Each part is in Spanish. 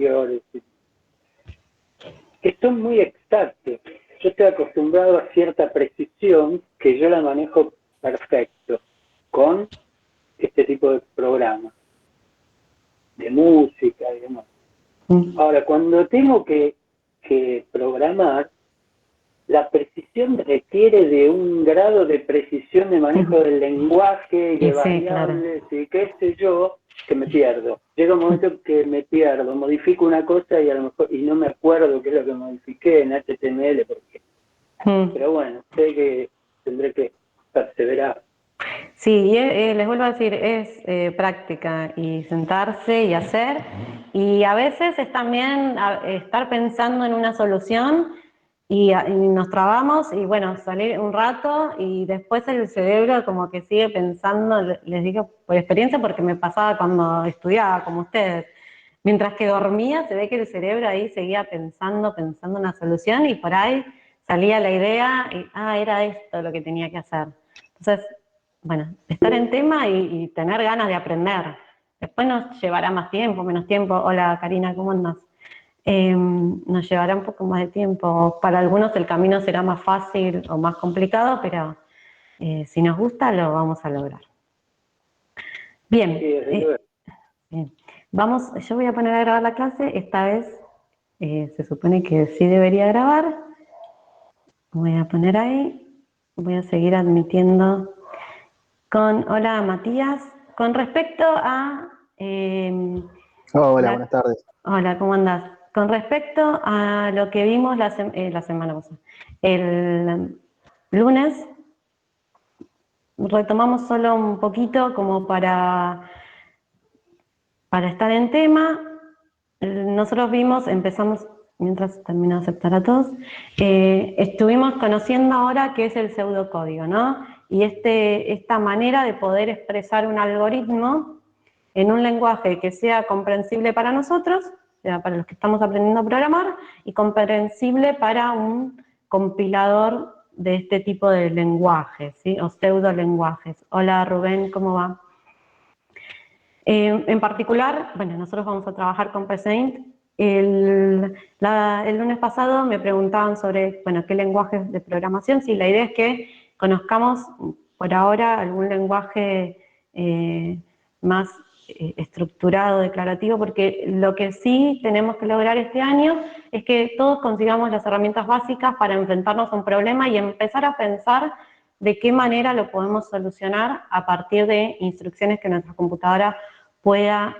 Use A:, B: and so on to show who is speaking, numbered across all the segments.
A: anteriores, que son muy exactos. Yo estoy acostumbrado a cierta precisión que yo la manejo perfecto con este tipo de programas, de música y demás. Ahora, cuando tengo que programar, la precisión requiere de un grado de precisión de manejo del lenguaje, de variables, y qué sé yo, que me pierdo. Llega un momento que me pierdo, modifico una cosa y a lo mejor no me acuerdo qué es lo que modifiqué en HTML, porque pero bueno, sé que tendré que perseverar.
B: Sí, les vuelvo a decir, es práctica y sentarse y hacer, y a veces es también estar pensando en una solución y nos trabamos y bueno, salir un rato y después el cerebro como que sigue pensando, les digo por experiencia porque me pasaba cuando estudiaba como ustedes. Mientras que dormía se ve que el cerebro ahí seguía pensando una solución y por ahí salía la idea y era esto lo que tenía que hacer. Entonces, bueno, estar en tema y tener ganas de aprender. Después nos llevará más tiempo, menos tiempo. Hola Karina, ¿cómo andas? Nos llevará un poco más de tiempo. Para algunos el camino será más fácil o más complicado, pero si nos gusta lo vamos a lograr. Bien, bien. Vamos, yo voy a poner a grabar la clase. Esta vez se supone que sí debería grabar. Voy a poner ahí. Voy a seguir admitiendo hola Matías. Con respecto a...
C: Hola, buenas tardes.
B: Hola, ¿cómo andás? Con respecto a lo que vimos la semana pasada, el lunes, retomamos solo un poquito como para estar en tema. Nosotros empezamos, mientras termino de aceptar a todos, estuvimos conociendo ahora qué es el pseudocódigo, ¿no? Y esta manera de poder expresar un algoritmo en un lenguaje que sea comprensible para nosotros, o sea, para los que estamos aprendiendo a programar, y comprensible para un compilador de este tipo de lenguajes, ¿sí? O pseudolenguajes. Hola Rubén, ¿cómo va? En particular, bueno, nosotros vamos a trabajar con PSeInt. El lunes pasado me preguntaban sobre, bueno, qué lenguajes de programación. Sí, la idea es que conozcamos por ahora algún lenguaje más estructurado, declarativo, porque lo que sí tenemos que lograr este año es que todos consigamos las herramientas básicas para enfrentarnos a un problema y empezar a pensar de qué manera lo podemos solucionar a partir de instrucciones que nuestra computadora pueda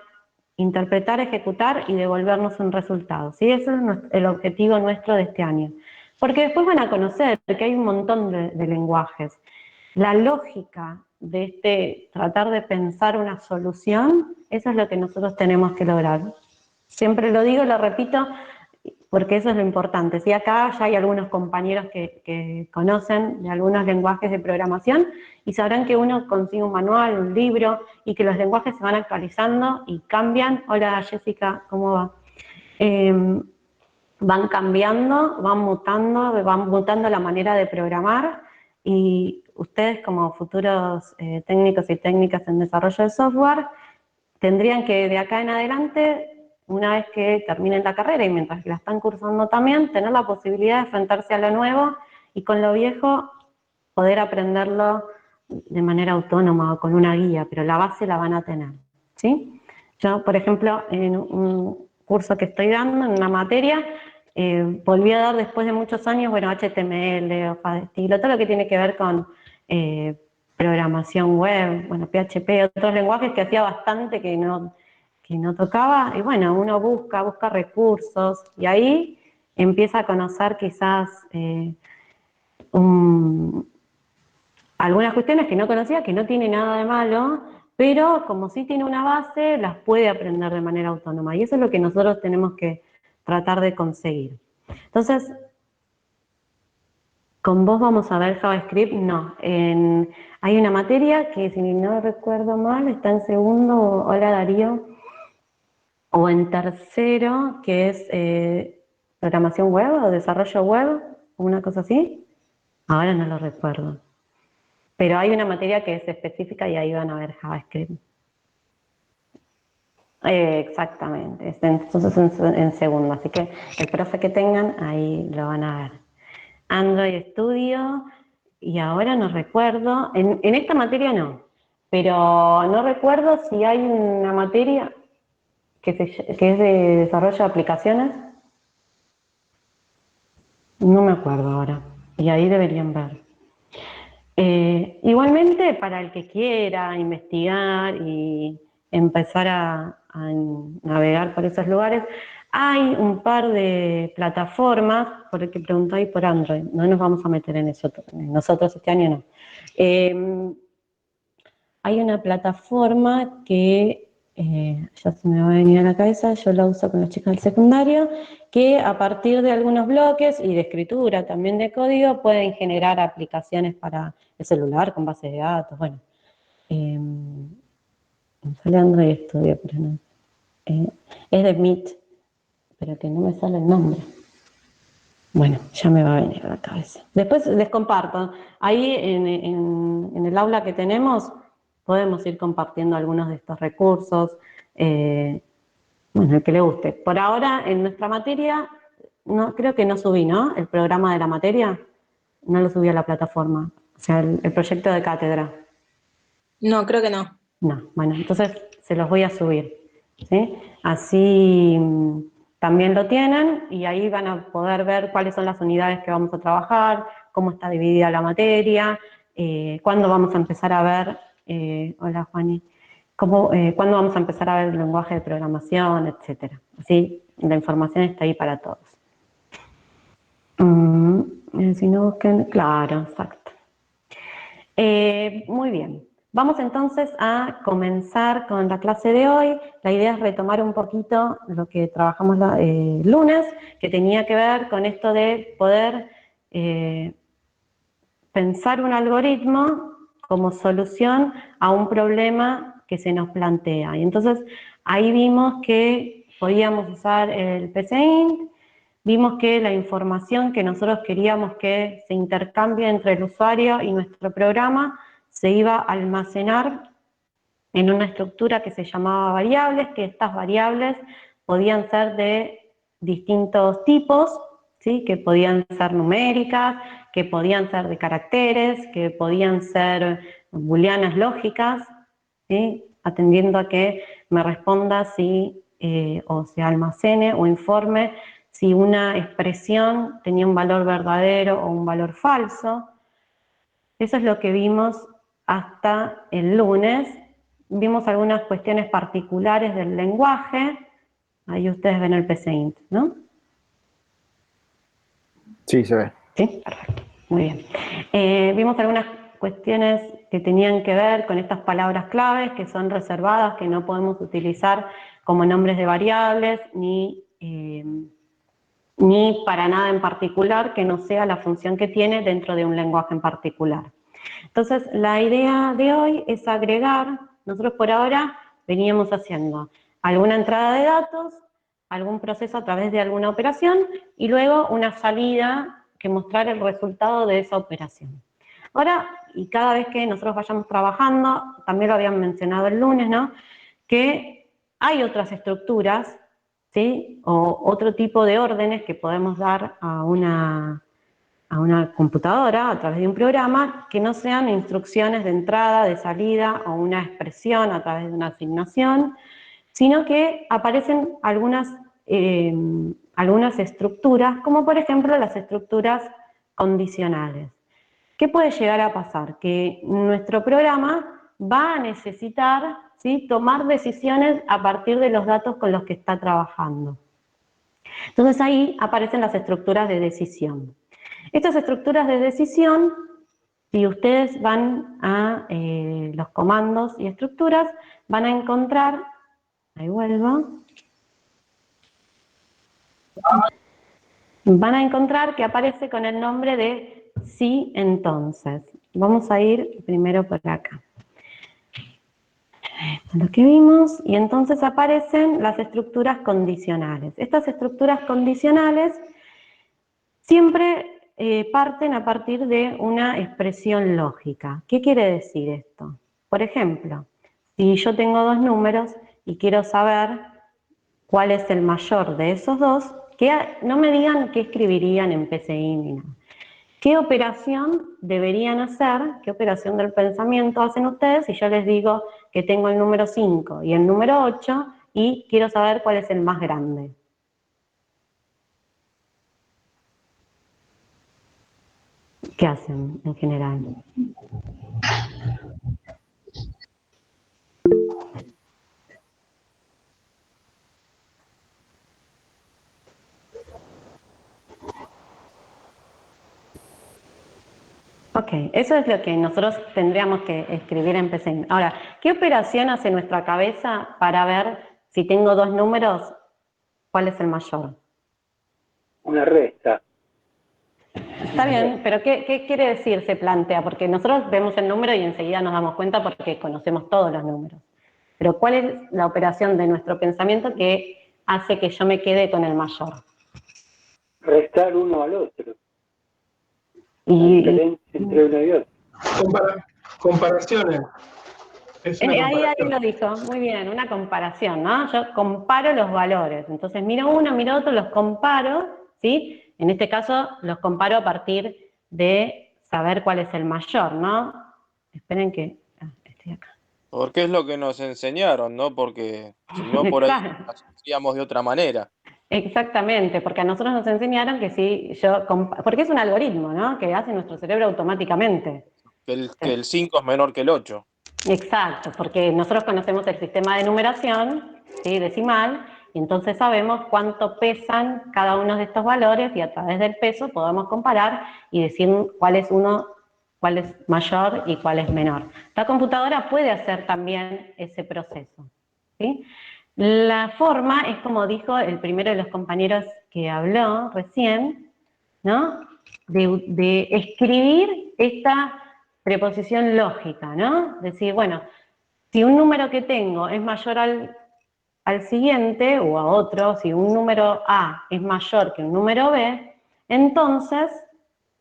B: interpretar, ejecutar y devolvernos un resultado. ¿Sí? Ese es el objetivo nuestro de este año. Porque después van a conocer que hay un montón de lenguajes. La lógica de tratar de pensar una solución, eso es lo que nosotros tenemos que lograr. Siempre lo digo, lo repito, porque eso es lo importante. ¿Sí? Acá ya hay algunos compañeros que conocen de algunos lenguajes de programación y sabrán que uno consigue un manual, un libro, y que los lenguajes se van actualizando y cambian. Hola Jessica, ¿cómo va? Van cambiando, van mutando la manera de programar, y ustedes como futuros técnicos y técnicas en desarrollo de software tendrían que de acá en adelante, una vez que terminen la carrera y mientras que la están cursando también, tener la posibilidad de enfrentarse a lo nuevo y con lo viejo poder aprenderlo de manera autónoma o con una guía, pero la base la van a tener, ¿sí? Yo, por ejemplo, en un curso que estoy dando, en una materia, volví a dar después de muchos años, bueno, HTML, hoja de estilo, todo lo que tiene que ver con programación web, bueno, PHP, otros lenguajes que hacía bastante que no tocaba, y bueno, uno busca recursos, y ahí empieza a conocer quizás algunas cuestiones que no conocía, que no tiene nada de malo, pero como sí tiene una base, las puede aprender de manera autónoma, y eso es lo que nosotros tenemos que tratar de conseguir. Entonces, ¿con vos vamos a ver JavaScript? No. Hay una materia que, si no recuerdo mal, está en segundo, hola Darío, o en tercero, que es programación web o desarrollo web, una cosa así. Ahora no lo recuerdo. Pero hay una materia que es específica y ahí van a ver JavaScript. Exactamente, entonces en segundo, así que el profe que tengan, ahí lo van a ver. Android Studio, y ahora no recuerdo, en esta materia no, pero no recuerdo si hay una materia que es de desarrollo de aplicaciones, no me acuerdo ahora, y ahí deberían ver. Igualmente, para el que quiera investigar y empezar a navegar por esos lugares, hay un par de plataformas, por el que preguntáis por Android, no nos vamos a meter en eso, nosotros este año no. Hay una plataforma que ya se me va a venir a la cabeza, yo la uso con las chicas del secundario, que a partir de algunos bloques y de escritura, también de código, pueden generar aplicaciones para el celular con base de datos, bueno. Me sale Android Studio, pero no. Es de Meet, pero que no me sale el nombre. Bueno, ya me va a venir a la cabeza. Después les comparto. Ahí en el aula que tenemos podemos ir compartiendo algunos de estos recursos. Bueno, el que le guste. Por ahora, en nuestra materia, no, creo que no subí, ¿no? El programa de la materia, no lo subí a la plataforma. O sea, el proyecto de cátedra.
C: No, creo que no.
B: No, bueno, entonces se los voy a subir, ¿sí? Así también lo tienen y ahí van a poder ver cuáles son las unidades que vamos a trabajar, cómo está dividida la materia, cuándo vamos a empezar a ver, hola Juani, cuándo vamos a empezar a ver el lenguaje de programación, etcétera. Así la información está ahí para todos. Si no busquen, claro, exacto. Muy bien. Vamos entonces a comenzar con la clase de hoy. La idea es retomar un poquito lo que trabajamos el lunes, que tenía que ver con esto de poder pensar un algoritmo como solución a un problema que se nos plantea. Y entonces ahí vimos que podíamos usar el PCInt, vimos que la información que nosotros queríamos que se intercambie entre el usuario y nuestro programa se iba a almacenar en una estructura que se llamaba variables, que estas variables podían ser de distintos tipos, ¿sí? Que podían ser numéricas, que podían ser de caracteres, que podían ser booleanas lógicas, ¿sí? Atendiendo a que me responda si, o se almacene o informe si una expresión tenía un valor verdadero o un valor falso. Eso es lo que vimos hasta el lunes. Vimos algunas cuestiones particulares del lenguaje. Ahí ustedes ven el PCInt, ¿no?
D: Sí, se ve.
B: Sí, perfecto. Muy bien. Vimos algunas cuestiones que tenían que ver con estas palabras claves que son reservadas, que no podemos utilizar como nombres de variables, ni para nada en particular que no sea la función que tiene dentro de un lenguaje en particular. Entonces, la idea de hoy es agregar, nosotros por ahora veníamos haciendo alguna entrada de datos, algún proceso a través de alguna operación y luego una salida que mostrara el resultado de esa operación. Ahora, y cada vez que nosotros vayamos trabajando, también lo habían mencionado el lunes, ¿no? Que hay otras estructuras, ¿sí? O otro tipo de órdenes que podemos dar a una computadora a través de un programa que no sean instrucciones de entrada, de salida o una expresión a través de una asignación, sino que aparecen algunas estructuras, como por ejemplo las estructuras condicionales. ¿Qué puede llegar a pasar? Que nuestro programa va a necesitar, ¿sí?, tomar decisiones a partir de los datos con los que está trabajando. Entonces ahí aparecen las estructuras de decisión. Estas estructuras de decisión, si ustedes van a los comandos y estructuras, van a encontrar, ahí vuelvo, van a encontrar que aparece con el nombre de sí, entonces. Vamos a ir primero por acá. Esto es lo que vimos, y entonces aparecen las estructuras condicionales. Estas estructuras condicionales siempre parten a partir de una expresión lógica. ¿Qué quiere decir esto? Por ejemplo, si yo tengo dos números y quiero saber cuál es el mayor de esos dos, que no me digan qué escribirían en PCI ni nada. ¿Qué operación deberían hacer? ¿Qué operación del pensamiento hacen ustedes si yo les digo que tengo el número 5 y el número 8 y quiero saber cuál es el más grande? ¿Qué hacen en general? Ok, eso es lo que nosotros tendríamos que escribir en PCIN. Ahora, ¿qué operación hace nuestra cabeza para ver si tengo dos números, cuál es el mayor?
A: Una resta.
B: Está bien, pero ¿qué quiere decir se plantea? Porque nosotros vemos el número y enseguida nos damos cuenta porque conocemos todos los números. Pero ¿cuál es la operación de nuestro pensamiento que hace que yo me quede con el mayor?
A: Restar uno al otro. La
B: Y
A: diferencia entre uno y otro.
D: Comparaciones. Es una
B: ahí
D: comparación.
B: lo dijo, muy bien, una comparación, ¿no? Yo comparo los valores, entonces miro uno, miro otro, los comparo, ¿sí? En este caso los comparo a partir de saber cuál es el mayor, ¿no? Esperen que... estoy acá.
E: Porque es lo que nos enseñaron, ¿no? Porque si no, por ahí
B: Exacto.
E: hacíamos de otra manera.
B: Exactamente, porque a nosotros nos enseñaron que si yo... Porque es un algoritmo, ¿no? Que hace nuestro cerebro automáticamente.
E: Que el 5 es menor que el 8.
B: Exacto, porque nosotros conocemos el sistema de numeración, ¿sí? Decimal, y entonces sabemos cuánto pesan cada uno de estos valores y a través del peso podemos comparar y decir cuál es mayor y cuál es menor. La computadora puede hacer también ese proceso, ¿sí? La forma es como dijo el primero de los compañeros que habló recién, ¿no? De escribir esta preposición lógica, ¿no? Decir, bueno, si un número que tengo es mayor al siguiente o a otro, si un número A es mayor que un número B, entonces,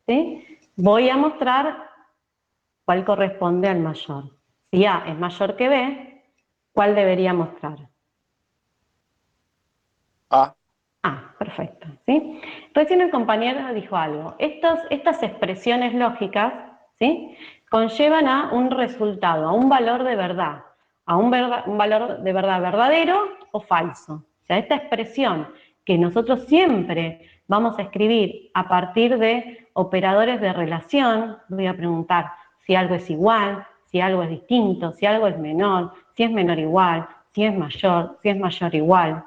B: ¿sí? Voy a mostrar cuál corresponde al mayor. Si A es mayor que B, ¿cuál debería mostrar?
E: A.
B: Ah, perfecto, ¿sí? Recién el compañero dijo algo. Estas expresiones lógicas, ¿sí? Conllevan a un resultado, a un valor de verdad, a un valor de verdad verdadero o falso. O sea, esta expresión que nosotros siempre vamos a escribir a partir de operadores de relación, voy a preguntar si algo es igual, si algo es distinto, si algo es menor, si es menor igual, si es mayor igual.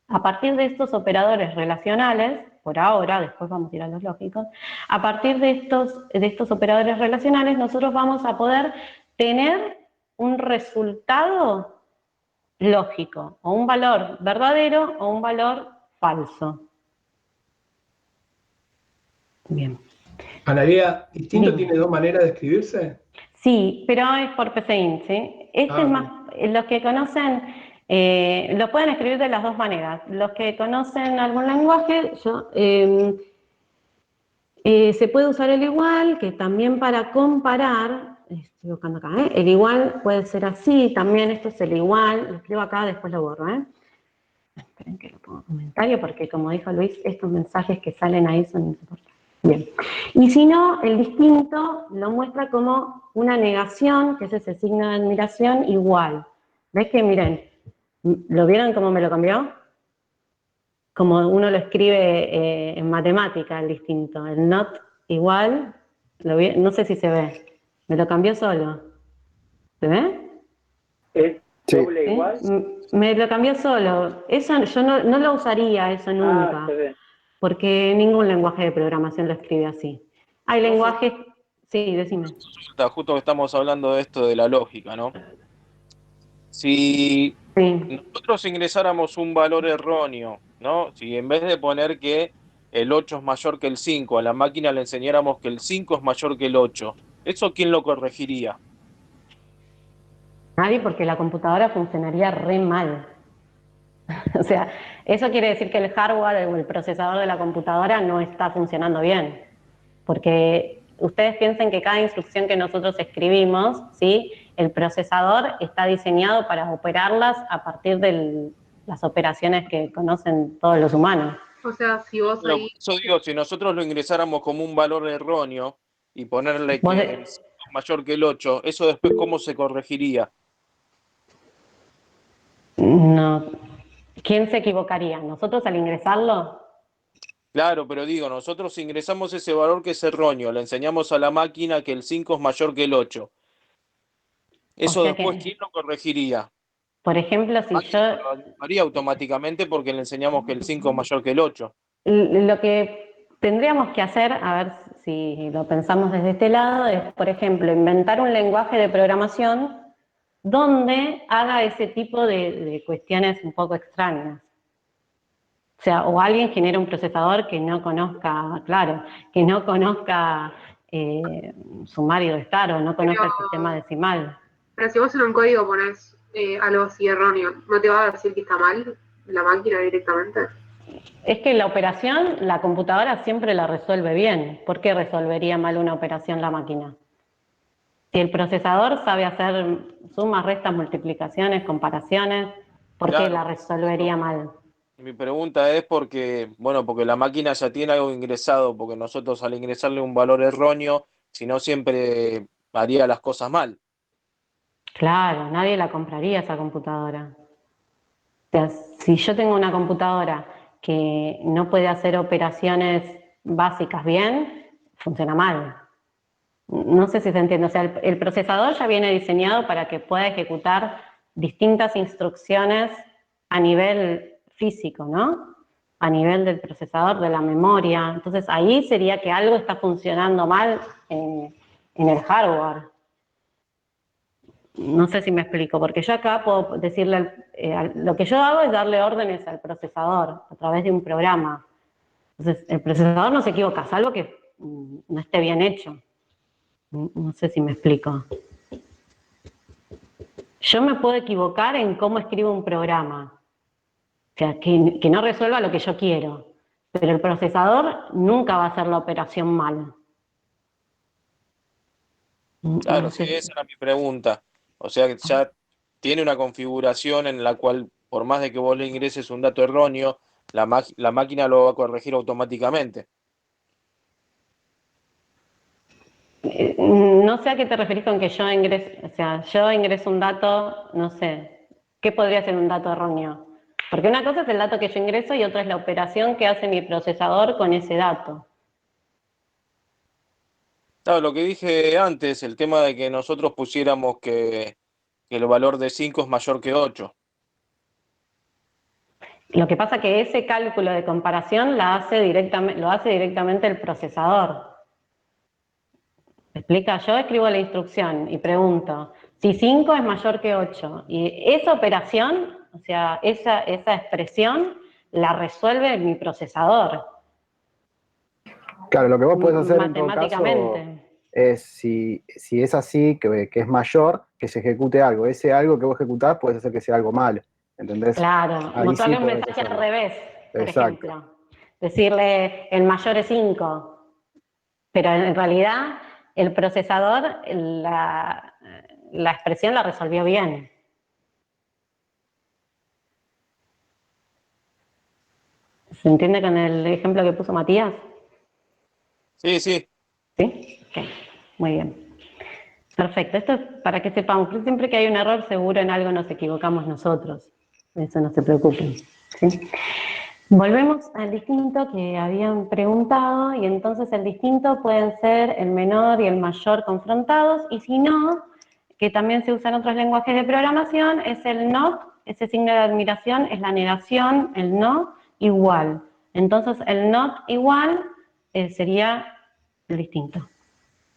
B: A partir de estos operadores relacionales, por ahora, después vamos a ir a los lógicos, a partir de estos operadores relacionales nosotros vamos a poder tener un resultado lógico, o un valor verdadero o un valor falso. Bien.
D: Analía, ¿distinto
B: Bien.
D: tiene dos maneras de escribirse?
B: Sí, pero es por PCIN, ¿sí? Este es más, los que conocen, lo pueden escribir de las dos maneras. Los que conocen algún lenguaje, se puede usar el igual, que también para comparar, estoy buscando acá, el igual puede ser así, también esto es el igual, lo escribo acá, después lo borro, Esperen que lo pongo en comentario, porque como dijo Luis, estos mensajes que salen ahí son insoportables. Bien. Y si no, el distinto lo muestra como una negación, que es ese signo de admiración, igual. ¿Ves que, miren, ¿lo vieron cómo me lo cambió? Como uno lo escribe en matemática, el distinto. El not igual, no sé si se ve. Me lo cambió solo. ¿Se ve?
A: ¿Es
F: Sí.
A: doble igual?
B: Me lo cambió solo. Eso yo no lo usaría, eso nunca.
A: Ah, se ve.
B: Porque ningún lenguaje de programación lo escribe así. Hay lenguajes... Sí, decime.
E: Justo que estamos hablando de esto de la lógica, ¿no? Si
B: Sí.
E: nosotros ingresáramos un valor erróneo, ¿no? Si en vez de poner que el 8 es mayor que el 5, a la máquina le enseñáramos que el 5 es mayor que el 8, ¿eso quién lo corregiría?
B: Nadie, porque la computadora funcionaría re mal. O sea, eso quiere decir que el hardware o el procesador de la computadora no está funcionando bien. Porque ustedes piensen que cada instrucción que nosotros escribimos, ¿sí? el procesador está diseñado para operarlas a partir de las operaciones que conocen todos los humanos.
F: O sea, si vos
E: Bueno,
F: ahí...
E: por eso digo, si nosotros lo ingresáramos como un valor erróneo y ponerle
B: Vos
E: que
B: de-
E: el 5 es mayor que el 8, ¿eso después cómo se corregiría?
B: No. ¿Quién se equivocaría? ¿Nosotros al ingresarlo?
E: Claro, pero digo, nosotros ingresamos ese valor que es erróneo, le enseñamos a la máquina que el 5 es mayor que el 8.
B: O
E: Eso
B: sea
E: después,
B: que,
E: ¿quién lo corregiría?
B: por ejemplo,
E: La
B: si yo...
E: máquina lo haría automáticamente porque le enseñamos que el 5 es mayor que el 8.
B: Lo que tendríamos que hacer, a ver si lo pensamos desde este lado, es, por ejemplo, inventar un lenguaje de programación donde haga ese tipo de cuestiones un poco extrañas. O sea, o alguien genera un procesador que no conozca, claro, que no conozca sumar y restar o no conozca el sistema decimal.
F: Pero si vos en un código pones algo así erróneo, ¿no te va a decir que está mal la máquina directamente?
B: Es que la operación, la computadora siempre la resuelve bien. ¿Por qué resolvería mal una operación la máquina? Si el procesador sabe hacer sumas, restas, multiplicaciones, comparaciones, ¿por qué
E: Claro,
B: la resolvería mal?
E: mi pregunta es porque, bueno, porque la máquina ya tiene algo ingresado, porque nosotros al ingresarle un valor erróneo, si no siempre haría las cosas mal.
B: Claro, nadie la compraría esa computadora. O sea, si yo tengo una computadora que no puede hacer operaciones básicas bien, funciona mal. No sé si se entiende. O sea, el procesador ya viene diseñado para que pueda ejecutar distintas instrucciones a nivel físico, ¿no? A nivel del procesador, de la memoria. Entonces ahí sería que algo está funcionando mal en el hardware. No sé si me explico, porque yo acá puedo decirle, lo que yo hago es darle órdenes al procesador a través de un programa. Entonces, el procesador no se equivoca, salvo que no esté bien hecho. No sé si me explico. Yo me puedo equivocar en cómo escribo un programa, o sea, que no resuelva lo que yo quiero, pero el procesador nunca va a hacer la operación mal.
E: Claro,
B: No
E: sí,
B: sé.
E: esa era mi pregunta. O sea que ya tiene una configuración en la cual, por más de que vos le ingreses un dato erróneo, la máquina lo va a corregir automáticamente.
B: No sé a qué te referís con que yo ingreso, o sea, yo ingreso un dato, no sé, ¿qué podría ser un dato erróneo? Porque una cosa es el dato que yo ingreso y otra es la operación que hace mi procesador con ese dato.
E: Claro, lo que dije antes, el tema de que nosotros pusiéramos que el valor de 5 es mayor que 8.
B: Lo que pasa es que ese cálculo de comparación lo hace directamente el procesador. ¿Me explica? Yo escribo la instrucción y pregunto si 5 es mayor que 8. Y esa operación, o sea, esa expresión la resuelve mi procesador
G: Claro, lo que vos podés hacer en todo caso
B: matemáticamente.
G: es, si es así, que es mayor, que se ejecute algo. Ese algo que vos ejecutás puedes hacer que sea algo malo, ¿entendés?
B: Claro,
G: Ahí sí
B: mostrarle un
G: podés
B: mensaje al
G: hacerlo.
B: revés, por
G: Exacto.
B: ejemplo. Decirle el mayor es 5, pero en realidad el procesador la expresión la resolvió bien. ¿Se entiende con el ejemplo que puso Matías?
E: Sí, sí.
B: ¿Sí? Ok, muy bien. Perfecto, esto es para que sepamos que siempre que hay un error seguro en algo nos equivocamos nosotros. Eso no se preocupen. ¿Sí? Volvemos al distinto que habían preguntado y entonces el distinto pueden ser el menor y el mayor confrontados y si no, que también se usa en otros lenguajes de programación, es el not, ese signo de admiración es la negación, el no igual. Entonces el not igual sería el distinto.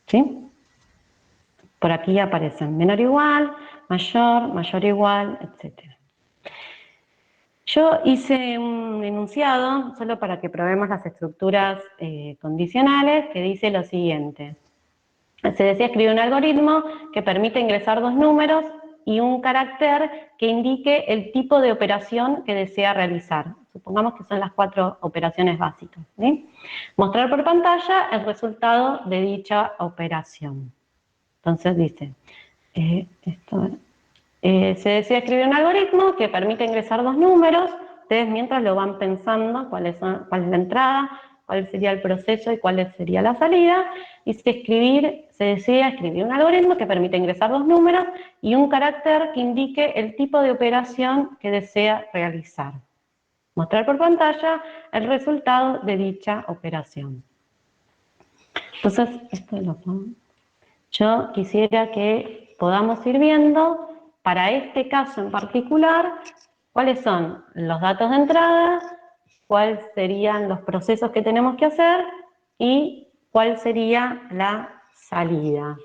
B: ¿Sí? Por aquí aparecen menor igual, mayor, mayor igual, etc. Yo hice un enunciado, solo para que probemos las estructuras condicionales, que dice lo siguiente. Se desea escribir un algoritmo que permite ingresar dos números y un carácter que indique el tipo de operación que desea realizar. Supongamos que son las 4 operaciones básicas. ¿Sí? Mostrar por pantalla el resultado de dicha operación. Entonces dice, Se decide escribir un algoritmo que permite ingresar dos números. Ustedes mientras lo van pensando, cuál es la entrada, cuál sería el proceso y cuál sería la salida, y se decide escribir un algoritmo que permite ingresar dos números y un carácter que indique el tipo de operación que desea realizar. Mostrar por pantalla el resultado de dicha operación. Entonces, yo quisiera que podamos ir viendo, para este caso en particular, cuáles son los datos de entrada, cuáles serían los procesos que tenemos que hacer y cuál sería la salida.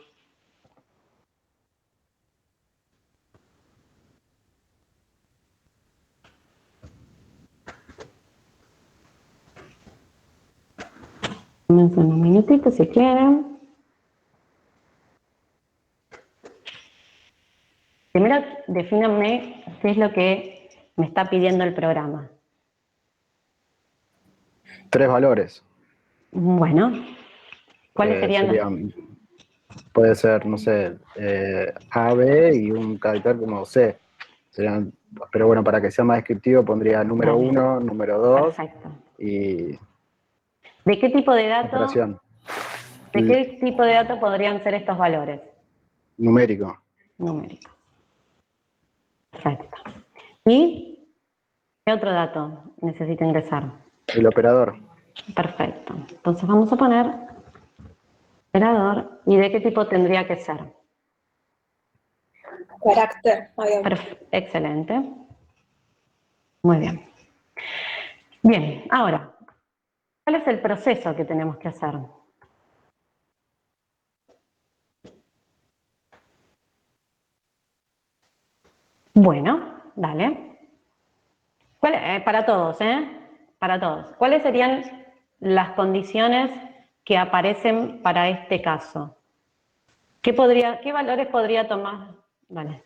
B: Comencen un minutito si quieren. Primero, defínanme qué es lo que me está pidiendo el programa.
G: 3 valores.
B: Bueno, ¿cuáles serían?
G: Puede ser, no sé, A, B y un carácter como C. Serían, pero bueno, para que sea más descriptivo pondría número 1, número 2 y...
B: ¿De qué tipo de dato?
G: Operación.
B: ¿De qué tipo de dato podrían ser estos valores?
G: Numérico.
B: Numérico. Perfecto. ¿Y qué otro dato necesita ingresar?
G: El operador.
B: Perfecto. Entonces vamos a poner operador. ¿Y de qué tipo tendría que ser?
C: Carácter.
B: Excelente. Muy bien. Bien, ahora, ¿cuál es el proceso que tenemos que hacer? Bueno, dale. Para todos, Para todos. ¿Cuáles serían las condiciones que aparecen para este caso? ¿Qué valores podría tomar? Vale.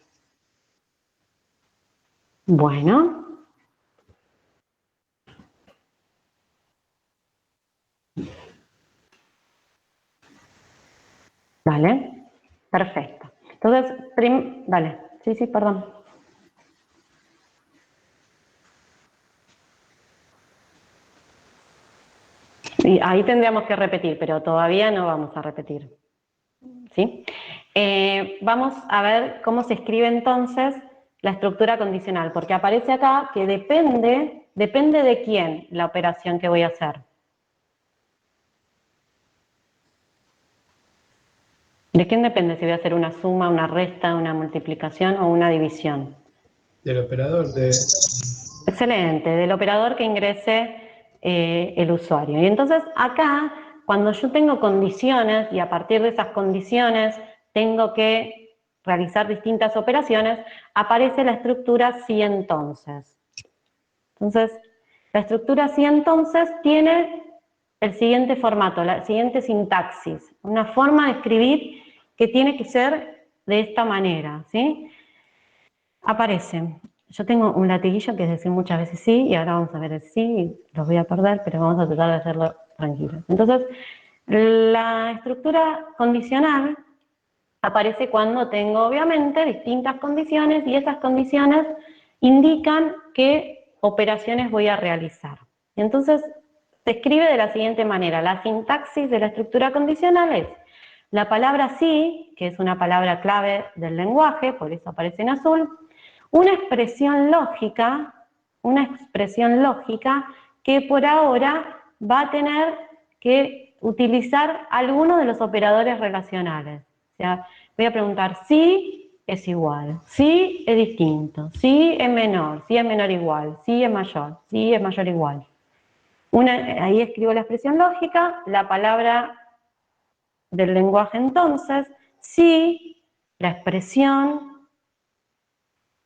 B: Bueno. Vale. Perfecto. Entonces, dale. Sí, perdón. Y ahí tendríamos que repetir, pero todavía no vamos a repetir. ¿Sí? Vamos a ver cómo se escribe entonces la estructura condicional, porque aparece acá que depende de quién la operación que voy a hacer. ¿De quién depende si voy a hacer una suma, una resta, una multiplicación o una división?
D: Del operador.
B: Excelente, del operador que ingrese el usuario. Y entonces acá, cuando yo tengo condiciones y a partir de esas condiciones tengo que realizar distintas operaciones, aparece la estructura si entonces. Entonces, la estructura si entonces tiene el siguiente formato, la siguiente sintaxis, una forma de escribir que tiene que ser de esta manera, ¿sí? Aparece. Yo tengo un latiguillo que es decir muchas veces sí, y ahora vamos a ver el sí, los voy a perder, pero vamos a tratar de hacerlo tranquilo. Entonces, la estructura condicional aparece cuando tengo, obviamente, distintas condiciones, y esas condiciones indican qué operaciones voy a realizar. Y entonces, se escribe de la siguiente manera. La sintaxis de la estructura condicional es la palabra sí, que es una palabra clave del lenguaje, por eso aparece en azul, una expresión lógica que por ahora va a tener que utilizar alguno de los operadores relacionales. O sea, voy a preguntar si es igual, si es distinto, si es menor igual, si es mayor igual. Ahí escribo la expresión lógica, la palabra del lenguaje entonces, si la expresión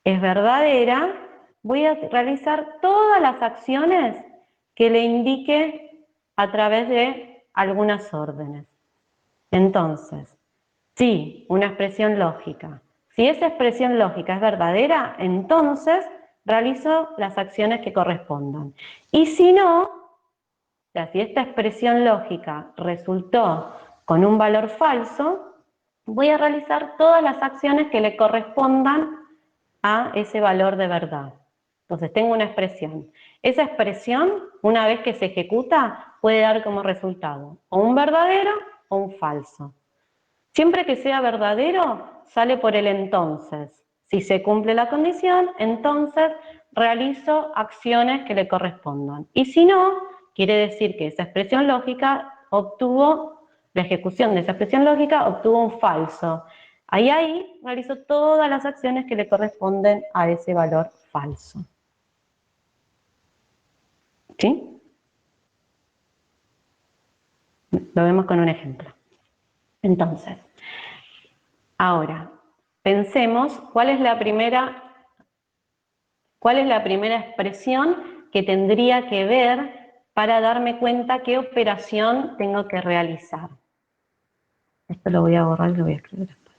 B: es verdadera, voy a realizar todas las acciones que le indique a través de algunas órdenes. Entonces, si una expresión lógica, si esa expresión lógica es verdadera, entonces realizo las acciones que correspondan. Y si no, o sea, si esta expresión lógica resultó con un valor falso, voy a realizar todas las acciones que le correspondan a ese valor de verdad. Entonces tengo una expresión. Esa expresión, una vez que se ejecuta, puede dar como resultado o un verdadero o un falso. Siempre que sea verdadero, sale por el entonces. Si se cumple la condición, entonces realizo acciones que le correspondan. Y si no, quiere decir que esa expresión lógica obtuvo, la ejecución de esa expresión lógica obtuvo un falso. Ahí realizo todas las acciones que le corresponden a ese valor falso. ¿Sí? Lo vemos con un ejemplo. Entonces, ahora, pensemos cuál es la primera expresión que tendría que ver para darme cuenta qué operación tengo que realizar. Esto lo voy a borrar y lo voy a escribir después.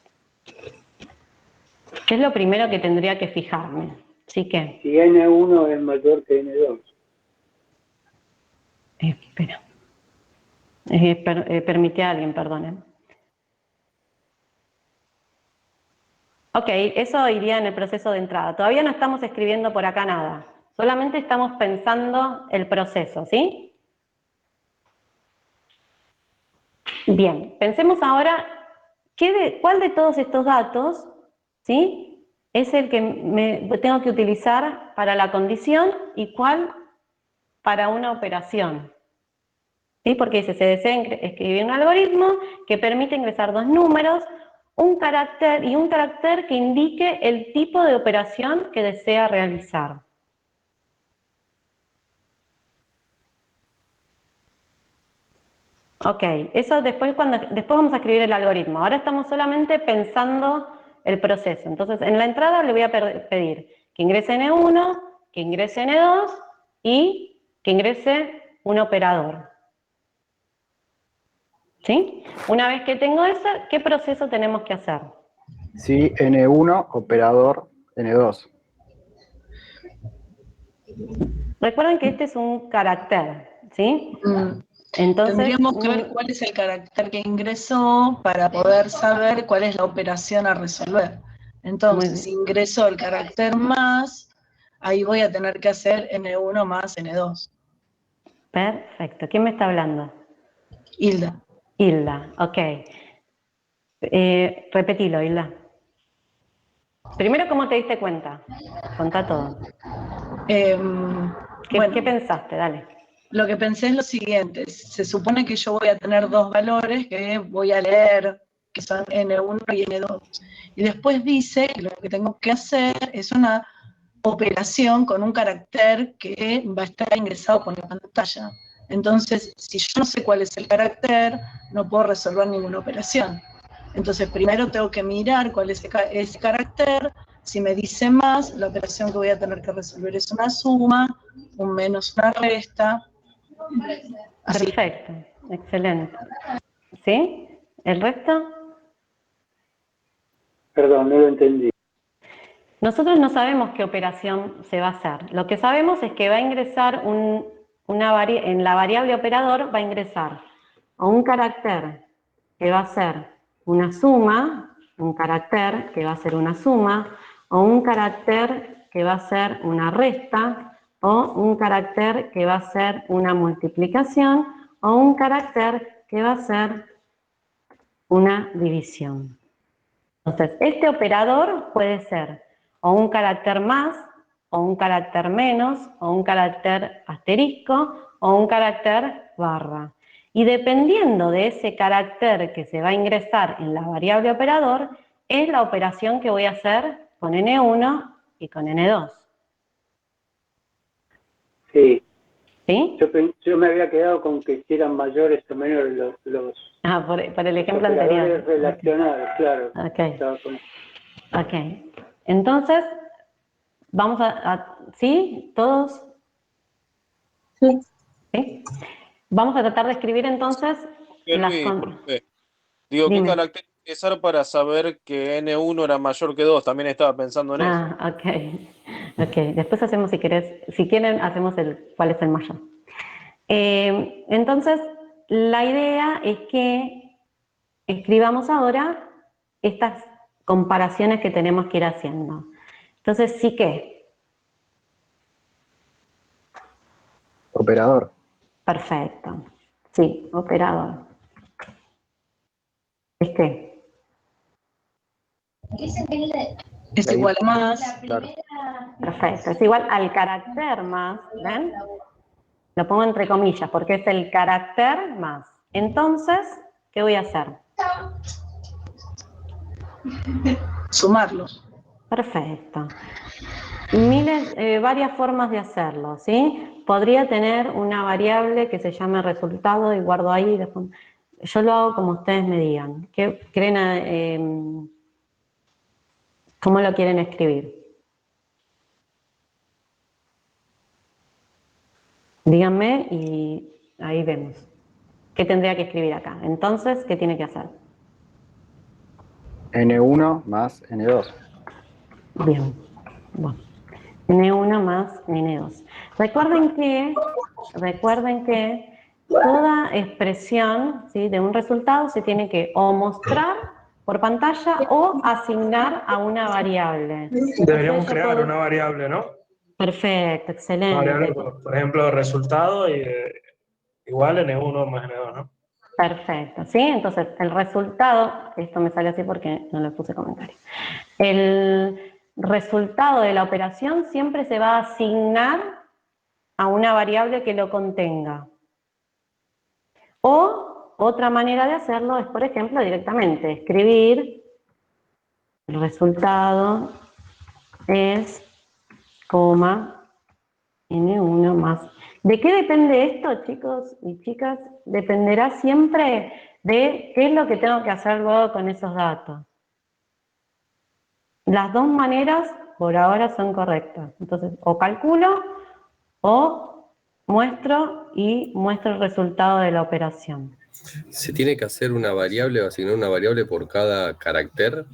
B: ¿Qué es lo primero que tendría que fijarme? ¿Sí que?
A: Si N1 es mayor que N2.
B: Espera. Permití a alguien, perdone. Ok, eso iría en el proceso de entrada. Todavía no estamos escribiendo por acá nada. Solamente estamos pensando el proceso, ¿sí? Bien, pensemos ahora cuál de todos estos datos, ¿sí?, es el que tengo que utilizar para la condición y cuál para una operación. ¿Sí? Porque dice, se desea escribir un algoritmo que permite ingresar dos números, un carácter que indique el tipo de operación que desea realizar. Ok, eso después vamos a escribir el algoritmo. Ahora estamos solamente pensando el proceso. Entonces, en la entrada le voy a pedir que ingrese N1, que ingrese N2 y que ingrese un operador. ¿Sí? Una vez que tengo eso, ¿qué proceso tenemos que hacer?
G: Sí, N1, operador N2.
B: Recuerden que este es un carácter, ¿sí? Entonces,
H: tendríamos que ver cuál es el carácter que ingresó para poder saber cuál es la operación a resolver. Entonces, si ingresó el carácter más, ahí voy a tener que hacer N1 más N2.
B: Perfecto. ¿Quién me está hablando?
H: Hilda.
B: Hilda, ok. Repetilo, Hilda. Primero, ¿cómo te diste cuenta? Contá todo. ¿Qué pensaste? Dale.
H: Lo que pensé es lo siguiente. Se supone que yo voy a tener dos valores que voy a leer, que son N1 y N2. Y después dice que lo que tengo que hacer es una operación con un carácter que va a estar ingresado por la pantalla. Entonces, si yo no sé cuál es el carácter, no puedo resolver ninguna operación. Entonces, primero tengo que mirar cuál es ese carácter. Si me dice más, la operación que voy a tener que resolver es una suma, un menos una resta. Así.
B: Perfecto, excelente. ¿Sí? ¿El resto?
A: Perdón, no lo entendí.
B: Nosotros no sabemos qué operación se va a hacer. Lo que sabemos es que va a ingresar en la variable operador va a ingresar o un carácter que va a ser una suma, un carácter que va a ser una suma, o un carácter que va a ser una resta, o un carácter que va a ser una multiplicación, o un carácter que va a ser una división. Entonces, este operador puede ser o un carácter más, o un carácter menos, o un carácter asterisco, o un carácter barra. Y dependiendo de ese carácter que se va a ingresar en la variable operador, es la operación que voy a hacer con N1 y con N2.
A: Sí.
B: ¿Sí?
A: Yo me había quedado con que si eran mayores o menores los
B: por el ejemplo
A: operadores
B: anterior.
A: relacionados, claro.
B: Ok. Entonces, vamos ¿sí? ¿Todos?
C: Sí.
B: ¿Sí? Vamos a tratar de escribir entonces
E: Disculpe. Digo, ¿qué carácter ingresar para saber que N1 era mayor que 2? También estaba pensando en eso.
B: Ok. Después hacemos, si quieren, hacemos cuál es el mayor. Entonces, la idea es que escribamos ahora estas comparaciones que tenemos que ir haciendo. Entonces, ¿sí qué?
G: Operador.
B: Perfecto. Sí, operador. ¿Es qué?
H: Es igual a más.
G: Claro.
B: Perfecto. Es igual al carácter más, ¿ven? Lo pongo entre comillas porque es el carácter más. Entonces, ¿qué voy a hacer?
H: Sumarlos.
B: Perfecto. Varias formas de hacerlo, ¿sí? Podría tener una variable que se llame resultado y guardo ahí. Después. Yo lo hago como ustedes me digan. ¿Qué creen? ¿Cómo lo quieren escribir? Díganme y ahí vemos. ¿Qué tendría que escribir acá? Entonces, ¿qué tiene que hacer?
G: N1 más N2.
B: Bien. Bueno. N1 más N2. Recuerden que toda expresión, ¿sí?, de un resultado se tiene que o mostrar por pantalla o asignar a una variable.
I: Deberíamos crear una variable, ¿no?
B: Perfecto,
I: Una
B: excelente.
I: variable, por ejemplo, resultado y igual N1 más N2, ¿no?
B: Perfecto, ¿sí? Entonces, el resultado, esto me sale así porque no le puse comentario. El resultado de la operación siempre se va a asignar a una variable que lo contenga. O otra manera de hacerlo es, por ejemplo, directamente escribir el resultado es, coma, N1 más. ¿De qué depende esto, chicos y chicas? Dependerá siempre de qué es lo que tengo que hacer luego con esos datos. Las dos maneras por ahora son correctas. Entonces, o calculo o muestro el resultado de la operación.
J: ¿Se tiene que hacer una variable o asignar una variable por cada carácter?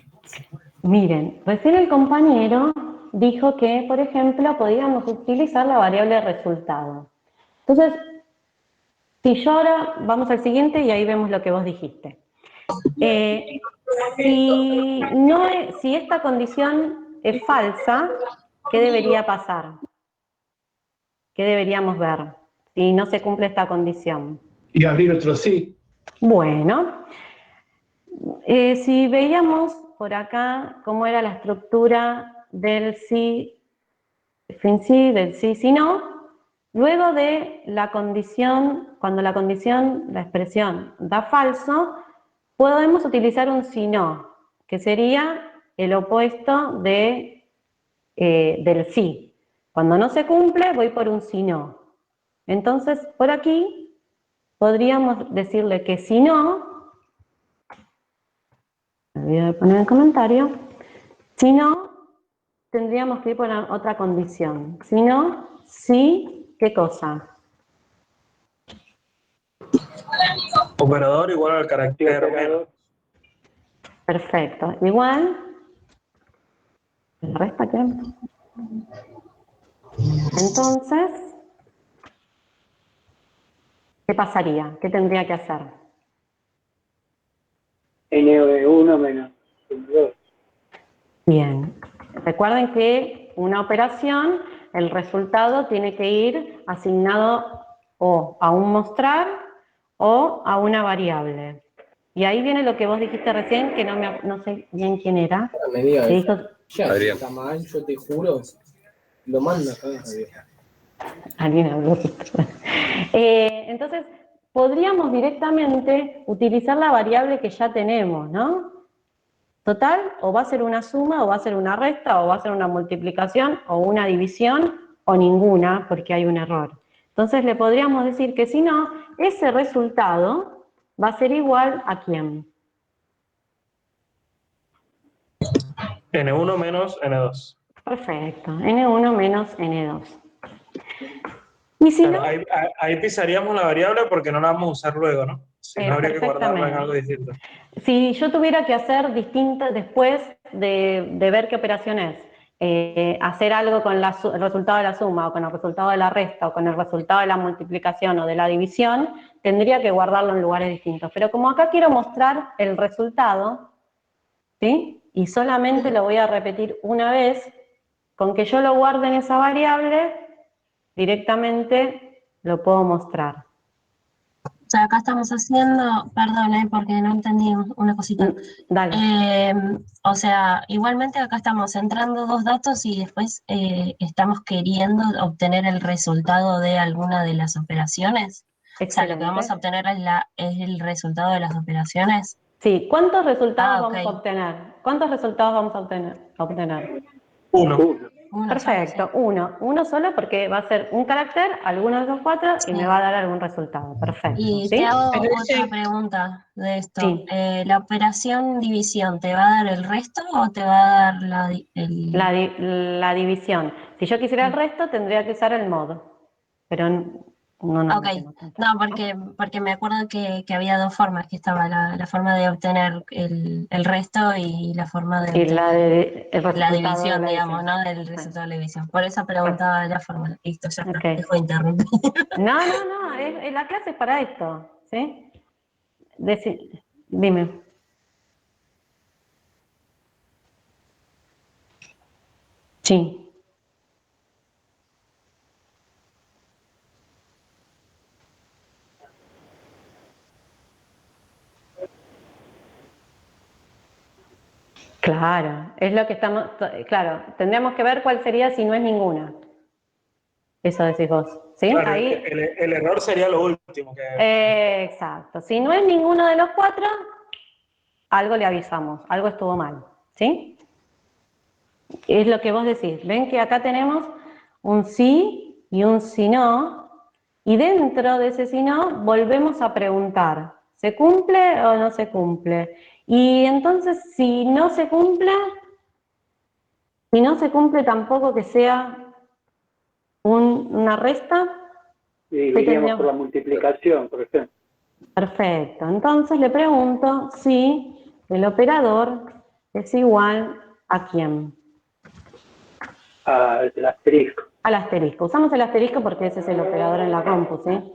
B: Miren, recién el compañero dijo que, por ejemplo, podíamos utilizar la variable resultado. Entonces, si yo ahora vamos al siguiente y ahí vemos lo que vos dijiste. Si esta condición es falsa, ¿qué debería pasar? ¿Qué deberíamos ver si no se cumple esta condición?
D: Y abrir otro sí.
B: Bueno, si veíamos por acá cómo era la estructura del sí, fin sí, del sí, si no, luego de la condición, cuando la expresión da falso, podemos utilizar un si no, que sería el opuesto del sí. Cuando no se cumple, voy por un si no. Entonces, por aquí podríamos decirle que si no, me olvidé de poner el comentario, si no, tendríamos que ir por otra condición. Si no, sí, ¿qué cosa?
I: Operador igual al carácter menos.
B: Perfecto. Igual, ¿el resta qué? Entonces, ¿qué pasaría? ¿Qué tendría que hacer?
A: N1 menos N2.
B: Bien. Recuerden que una operación, el resultado tiene que ir asignado o a un mostrar o a una variable. Y ahí viene lo que vos dijiste recién, que no sé bien quién era.
K: Me diga,
B: Que dijo,
K: ya, está mal, yo te juro, lo manda acá.
B: alguien habló. Entonces, podríamos directamente utilizar la variable que ya tenemos, ¿no? Total, o va a ser una suma, o va a ser una resta, o va a ser una multiplicación, o una división, o ninguna, porque hay un error. Entonces le podríamos decir que si no, ese resultado va a ser igual a ¿quién?
I: N1 menos N2.
B: Perfecto, N1 menos N2. Y si
I: Claro,
B: no,
I: ahí pisaríamos la variable porque no la vamos a usar luego, ¿no? Si no, habría que guardarla en algo distinto.
B: si yo tuviera que hacer distinto después de ver qué operación es, hacer algo con el resultado de la suma, o con el resultado de la resta, o con el resultado de la multiplicación o de la división, tendría que guardarlo en lugares distintos. Pero como acá quiero mostrar el resultado, ¿sí? Y solamente lo voy a repetir una vez. Con que yo lo guarde en esa variable, directamente lo puedo mostrar.
C: O sea, acá estamos haciendo, perdón, porque no entendí una cosita.
B: Dale.
C: O sea, igualmente acá estamos entrando dos datos y después estamos queriendo obtener el resultado de alguna de las operaciones.
B: Excelente.
C: O sea, lo que vamos a obtener es el resultado de las operaciones.
B: Sí, ¿cuántos resultados
C: ok.
B: vamos a obtener? ¿Cuántos resultados vamos a obtener?
I: Uno.
B: Perfecto, uno solo porque va a ser un carácter, alguno de los 4 y me va a dar algún resultado. Perfecto.
C: Y
B: ¿sí?
C: te hago otra pregunta de esto.
B: Sí.
C: ¿La operación división te va a dar el resto o te va a dar
B: la división? Si yo quisiera el resto, tendría que usar el modo. Pero no
C: Ok, no, porque me acuerdo que había dos formas, que estaba la forma de obtener el resto y la forma de obtener la división, digamos, ¿no? Del resultado de la división. Por eso preguntaba la forma. Listo, ya está, dejo de interrumpir.
B: No, la clase es para esto, ¿sí? Dime. Sí. Claro, es lo que estamos, claro, tendríamos que ver cuál sería si no es ninguna. Eso decís vos, ¿sí?
I: Claro,
B: Ahí,
I: el error sería lo último.
B: exacto, si no es ninguno de los 4, algo le avisamos, algo estuvo mal, ¿sí? Es lo que vos decís, ven que acá tenemos un sí y un si no, y dentro de ese si no volvemos a preguntar, ¿se cumple o no se cumple? Y entonces si no se cumple tampoco que sea una resta.
A: Y dividiríamos por la multiplicación, por ejemplo.
B: Perfecto, entonces le pregunto si el operador es igual a quién.
A: Al asterisco.
B: Al asterisco. Usamos el asterisco porque ese es el operador en la compu, ¿sí?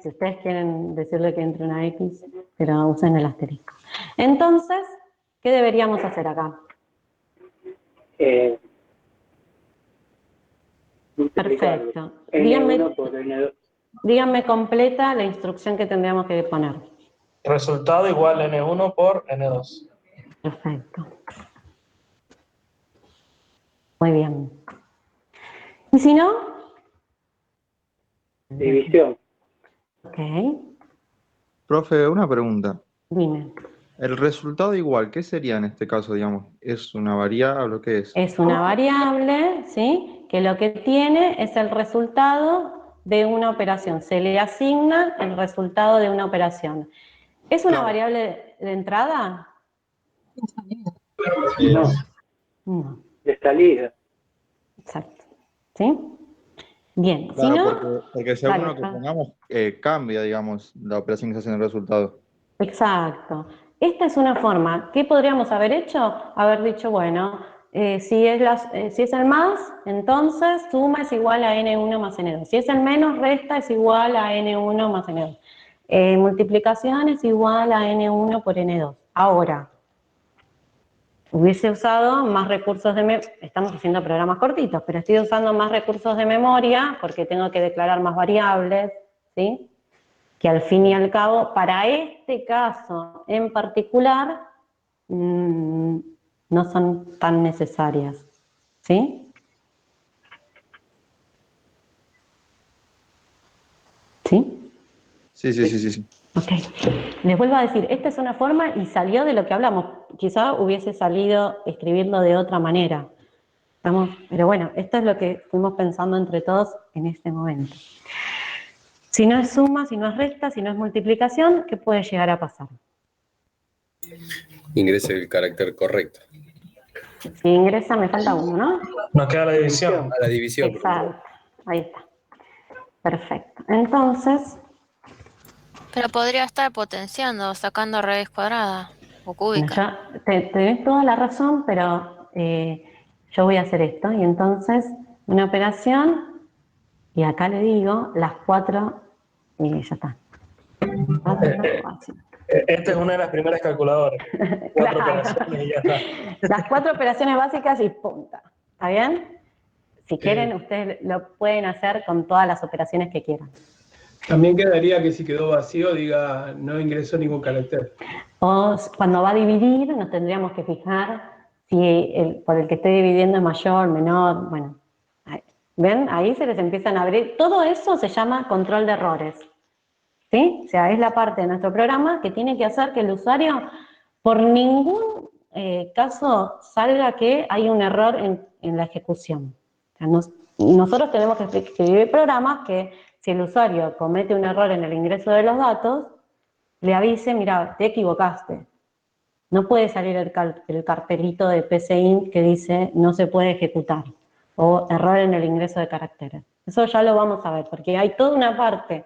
B: Si ustedes quieren decirle que entre una X, pero usen el asterisco. Entonces, ¿qué deberíamos hacer acá? Perfecto.
A: N1 por N2.
B: Díganme completa la instrucción que tendríamos que poner.
I: Resultado igual N1 por N2.
B: Perfecto. Muy bien. ¿Y si no?
A: División.
B: Ok.
L: Profe, una pregunta.
B: Dime.
L: El resultado igual, ¿qué sería en este caso, digamos? ¿Es una variable o qué es?
B: Es una variable, ¿sí? Que lo que tiene es el resultado de una operación. Se le asigna el resultado de una operación. ¿Es una variable de entrada?
A: No.
B: No.
A: De salida.
B: Exacto. ¿Sí? Bien.
L: Claro,
B: Si no,
L: porque según lo que pongamos, cambia, digamos, la operación que se hace en el resultado.
B: exacto. Esta es una forma. ¿Qué podríamos haber hecho? Haber dicho, bueno, si es el más, entonces suma es igual a N1 más N2. Si es el menos, resta es igual a N1 más N2. Multiplicación es igual a N1 por N2. Ahora, hubiese usado más recursos de memoria. Estamos haciendo programas cortitos, pero estoy usando más recursos de memoria porque tengo que declarar más variables, ¿sí? Que al fin y al cabo, para este caso en particular, no son tan necesarias, ¿sí? ¿Sí?
L: Sí.
B: Ok. Les vuelvo a decir, esta es una forma y salió de lo que hablamos. Quizá hubiese salido escribiendo de otra manera. Pero bueno, esto es lo que fuimos pensando entre todos en este momento. Si no es suma, si no es resta, si no es multiplicación, ¿qué puede llegar a pasar?
J: Ingrese el carácter correcto.
B: Si ingresa, me falta uno, ¿no?
I: Nos queda la división.
J: A la división.
B: Exacto, ahí está. Perfecto. Entonces...
M: Pero podría estar potenciando, sacando raíz cuadrada o cúbica.
B: Bueno, tenés toda la razón, pero yo voy a hacer esto. Y entonces, una operación, y acá le digo, las 4, y ya está.
I: Esta es una de las primeras calculadoras. 4 operaciones y ya está.
B: Las 4 operaciones básicas y punta. ¿Está bien? Si quieren, ustedes lo pueden hacer con todas las operaciones que quieran.
D: También quedaría que si quedó vacío diga no ingresó ningún carácter.
B: O cuando va a dividir nos tendríamos que fijar si por el que estoy dividiendo es mayor, menor, bueno. ¿Ven? Ahí se les empiezan a abrir. Todo eso se llama control de errores. ¿Sí? O sea, es la parte de nuestro programa que tiene que hacer que el usuario por ningún caso salga que hay un error en la ejecución. O sea, nosotros tenemos que escribir programas que si el usuario comete un error en el ingreso de los datos, le avise, mira, te equivocaste. No puede salir el cartelito de PCInt que dice no se puede ejecutar o error en el ingreso de caracteres. Eso ya lo vamos a ver, porque hay toda una parte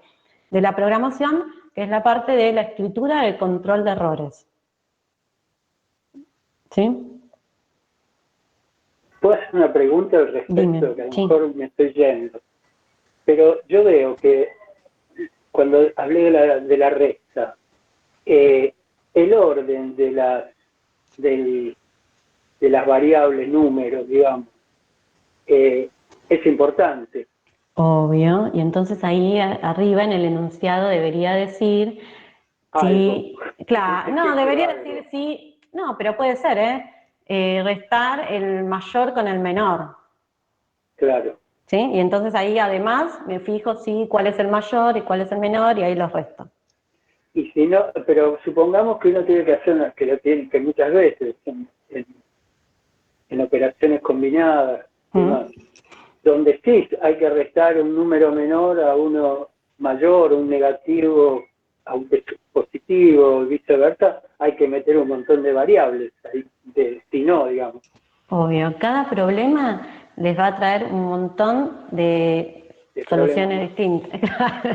B: de la programación que es la parte de la escritura del control de errores. ¿Sí?
A: ¿Puedo hacer una pregunta al respecto?
B: Dime,
A: que a lo mejor me estoy yendo. Pero yo veo que cuando hablé de la resta, el orden de las variables, números, digamos, es importante.
B: Obvio, y entonces ahí arriba en el enunciado debería decir sí, claro, no, debería decir sí, no, pero puede ser, restar el mayor con el menor.
A: Claro.
B: ¿Sí? Y entonces ahí además me fijo sí, cuál es el mayor y cuál es el menor y ahí los resto.
A: Y si no, pero supongamos que uno tiene que hacer que muchas veces en operaciones combinadas, donde sí hay que restar un número menor a uno mayor, un negativo a un positivo, viceversa, hay que meter un montón de variables, si no, digamos.
B: Obvio, cada problema les va a traer un montón de soluciones distintas,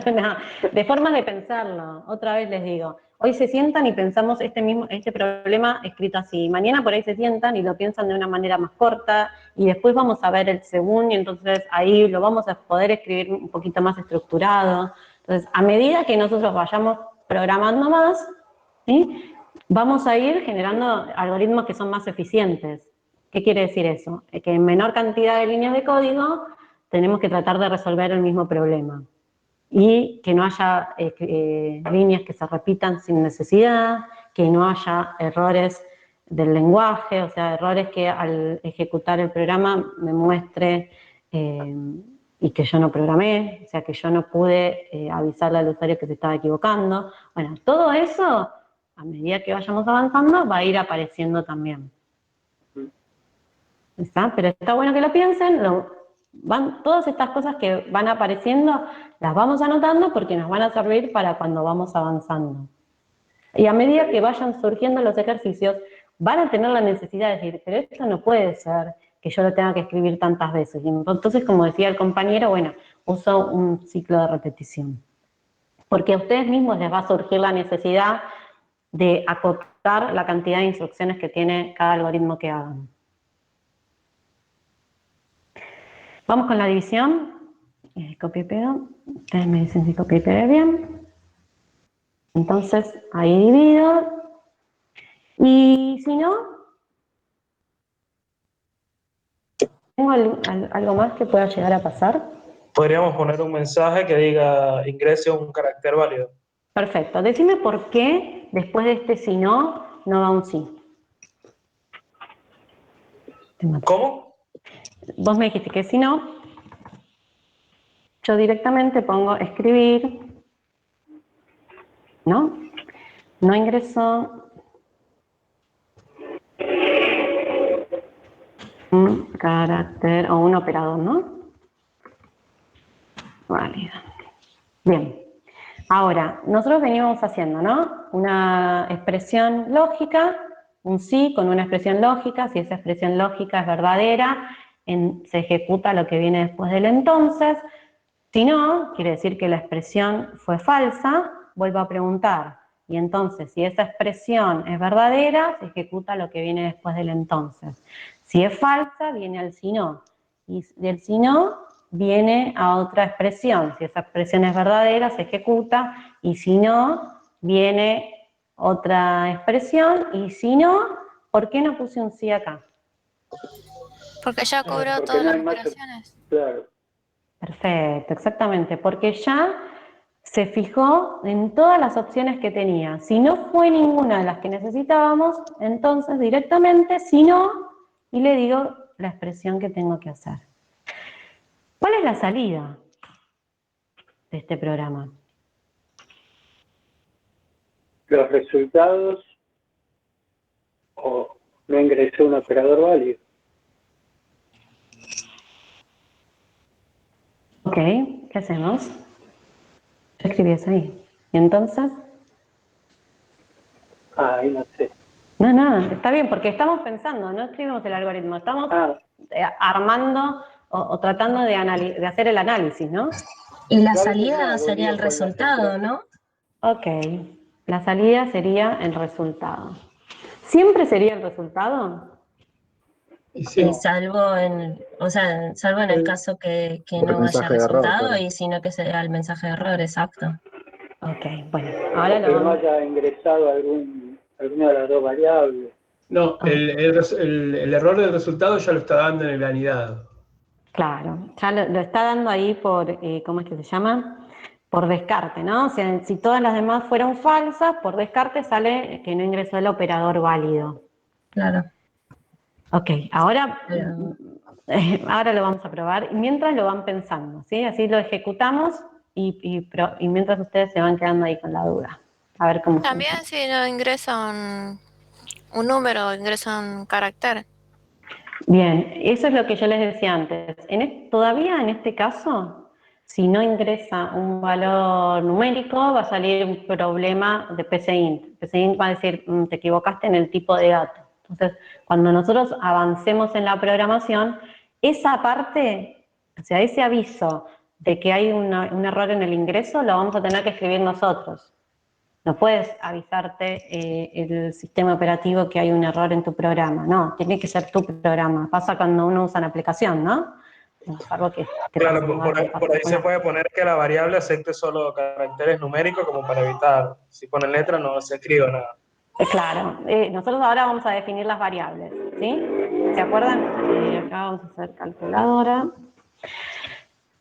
B: no, de formas de pensarlo. Otra vez les digo, hoy se sientan y pensamos este problema escrito así, mañana por ahí se sientan y lo piensan de una manera más corta, y después vamos a ver el segundo, y entonces ahí lo vamos a poder escribir un poquito más estructurado. Entonces, a medida que nosotros vayamos programando más, ¿sí?, vamos a ir generando algoritmos que son más eficientes. ¿Qué quiere decir eso? Que en menor cantidad de líneas de código tenemos que tratar de resolver el mismo problema. Y que no haya líneas que se repitan sin necesidad, que no haya errores del lenguaje, o sea, errores que al ejecutar el programa me muestre y que yo no programé, o sea, que yo no pude avisarle al usuario que se estaba equivocando. Bueno, todo eso, a medida que vayamos avanzando, va a ir apareciendo también. ¿Está? Pero está bueno que lo piensen, todas estas cosas que van apareciendo las vamos anotando porque nos van a servir para cuando vamos avanzando. Y a medida que vayan surgiendo los ejercicios, van a tener la necesidad de decir, pero esto no puede ser que yo lo tenga que escribir tantas veces. Y entonces, como decía el compañero, bueno, uso un ciclo de repetición. Porque a ustedes mismos les va a surgir la necesidad de acotar la cantidad de instrucciones que tiene cada algoritmo que hagan. Vamos con la división. Copio y pego. Ustedes me dicen si copio y pegué bien. Entonces, ahí divido. Y si no, ¿tengo algo más que pueda llegar a pasar?
I: Podríamos poner un mensaje que diga ingrese un carácter válido.
B: Perfecto. Decime por qué después de este si no, no va un sí.
I: ¿Cómo?
B: Vos me dijiste que si no, yo directamente pongo escribir, ¿no? No ingresó un carácter o un operador, ¿no? Válido. Bien. Ahora, nosotros venimos haciendo, ¿no? Una expresión lógica, un sí con una expresión lógica. Si esa expresión lógica es verdadera, se ejecuta lo que viene después del entonces. Si no, quiere decir que la expresión fue falsa, vuelvo a preguntar. Y entonces, si esa expresión es verdadera, se ejecuta lo que viene después del entonces. Si es falsa, viene el si no. Y del si no, viene a otra expresión. Si esa expresión es verdadera, se ejecuta. y si no, viene otra expresión, y si no, ¿por qué no puse un sí acá?
M: Porque ya cobró
A: Porque
M: todas
A: no
M: las
A: hay más,
M: operaciones.
A: claro.
B: Perfecto, exactamente, porque ya se fijó en todas las opciones que tenía. Si no fue ninguna de las que necesitábamos, entonces directamente, si no, y le digo la expresión que tengo que hacer. ¿Cuál es la salida de este programa?
A: Los resultados o no ingresó un operador válido.
B: Ok, ¿qué hacemos? Yo escribí eso ahí. ¿Y entonces?
A: Ahí no sé.
B: No, está bien, porque estamos pensando, no escribimos el algoritmo, estamos armando o tratando de hacer el análisis, ¿no?
C: Y la salida sería el resultado, ¿no?
B: Ok, la salida sería el resultado. ¿Siempre sería el resultado?
C: Y salvo en, salvo en el caso que no haya
G: mensaje de error,
C: resultado
G: claro.
C: y sino que sea el mensaje de error, exacto.
B: Ok, bueno, ahora
A: O que no haya ingresado alguna de las dos variables.
D: No, el error del resultado ya lo está dando en el anidado.
B: Claro, ya lo está dando ahí por, ¿cómo es que se llama? Por descarte, ¿no? O sea, si todas las demás fueron falsas, por descarte sale que no ingresó el operador válido.
C: Claro.
B: Ok, ahora lo vamos a probar, mientras lo van pensando, ¿sí? Así lo ejecutamos y mientras ustedes se van quedando ahí con la duda. A ver cómo
M: También si no ingresa un número, ingresa un carácter.
B: Bien, eso es lo que yo les decía antes. Todavía en este caso, si no ingresa un valor numérico, va a salir un problema de PCInt. PCInt va a decir, te equivocaste en el tipo de dato. Entonces, cuando nosotros avancemos en la programación, esa parte, o sea, ese aviso de que hay un error en el ingreso, lo vamos a tener que escribir nosotros. No puedes avisarte el sistema operativo que hay un error en tu programa, no, tiene que ser tu programa. Pasa cuando uno usa una aplicación, ¿no? Claro,
I: por ahí se puede poner que la variable acepte solo caracteres numéricos como para evitar, si pone letra no se escribe nada.
B: Claro, nosotros ahora vamos a definir las variables, ¿sí? ¿Se acuerdan? Acá vamos a hacer calculadora.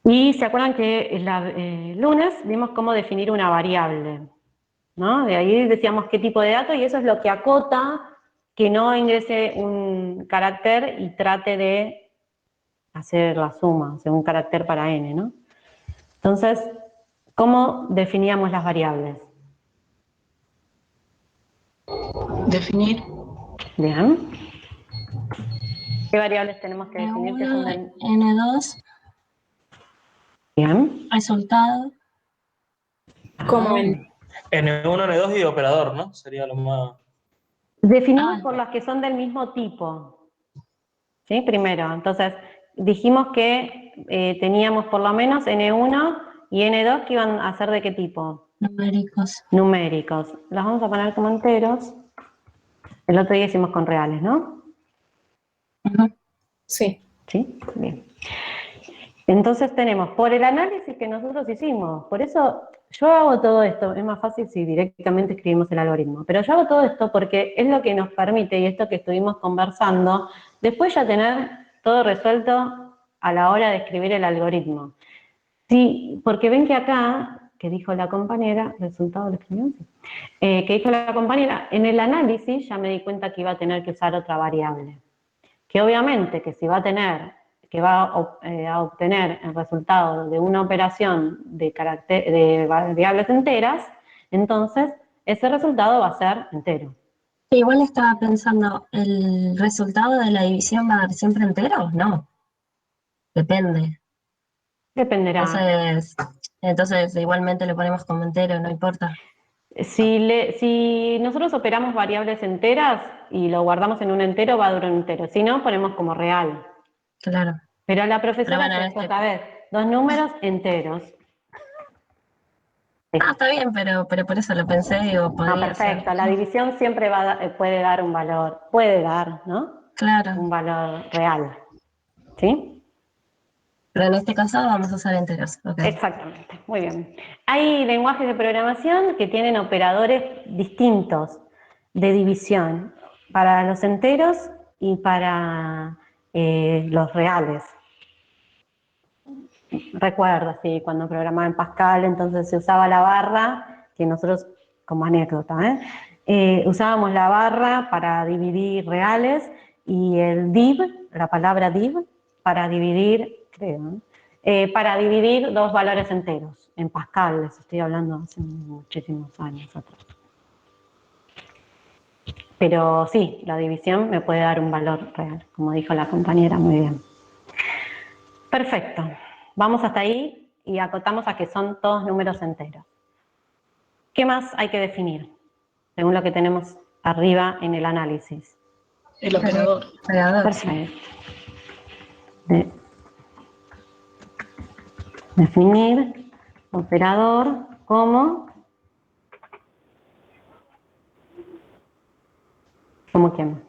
B: Y se acuerdan que el lunes vimos cómo definir una variable, ¿no? De ahí decíamos qué tipo de dato y eso es lo que acota que no ingrese un carácter y trate de hacer la suma, o sea, un carácter para n, ¿no? Entonces, ¿cómo definíamos las variables?
H: Definir.
B: Bien. ¿Qué variables tenemos que definir?
C: N1, N2.
B: Bien.
C: Resultado.
I: Como N1, N2 y operador, ¿no? Sería lo más...
B: Definimos por las que son del mismo tipo. ¿Sí? Primero, entonces, dijimos que teníamos por lo menos N1 y N2 que iban a ser ¿de qué tipo?
C: Numéricos.
B: Numéricos. Las vamos a poner como enteros. El otro día hicimos con reales, ¿no?
C: Sí.
B: ¿Sí? Bien. Entonces tenemos, por el análisis que nosotros hicimos, por eso yo hago todo esto, es más fácil si directamente escribimos el algoritmo, pero yo hago todo esto porque es lo que nos permite, y esto que estuvimos conversando, después ya tener todo resuelto a la hora de escribir el algoritmo. Sí, porque ven que acá, que dijo la compañera, resultado lo escribimos, que dijo la compañera, en el análisis ya me di cuenta que iba a tener que usar otra variable. Que obviamente que si va a tener, que va a obtener el resultado de una operación de variables enteras, entonces ese resultado va a ser entero.
C: Igual estaba pensando, ¿el resultado de la división va a dar siempre entero? No. Depende.
B: Dependerá.
C: Entonces igualmente le ponemos como entero, no importa.
B: Si nosotros operamos variables enteras y lo guardamos en un entero, va a durar un entero. Si no, ponemos como real.
C: Claro.
B: Pero la profesora se dijo otra vez, 2 números enteros.
C: Está bien, pero por eso lo pensé, digo, podría
B: perfecto.
C: ser.
B: La división siempre puede dar un valor, ¿no?
C: Claro.
B: Un valor real. ¿Sí?
C: Pero en este caso vamos a usar enteros. Okay.
B: Exactamente, muy bien. Hay lenguajes de programación que tienen operadores distintos de división para los enteros y para los reales. Recuerdo, sí, cuando programaba en Pascal, entonces se usaba la barra, que nosotros, como anécdota, usábamos la barra para dividir reales y el div, la palabra div, para dividir, creo, para dividir dos valores enteros. En Pascal, les estoy hablando hace muchísimos años atrás. Pero sí, la división me puede dar un valor real, como dijo la compañera, muy bien. Perfecto. Vamos hasta ahí y acotamos a que son todos números enteros. ¿Qué más hay que definir? Según lo que tenemos arriba en el análisis.
H: El operador.
B: Perfecto. Definir operador como... ¿Cómo quién?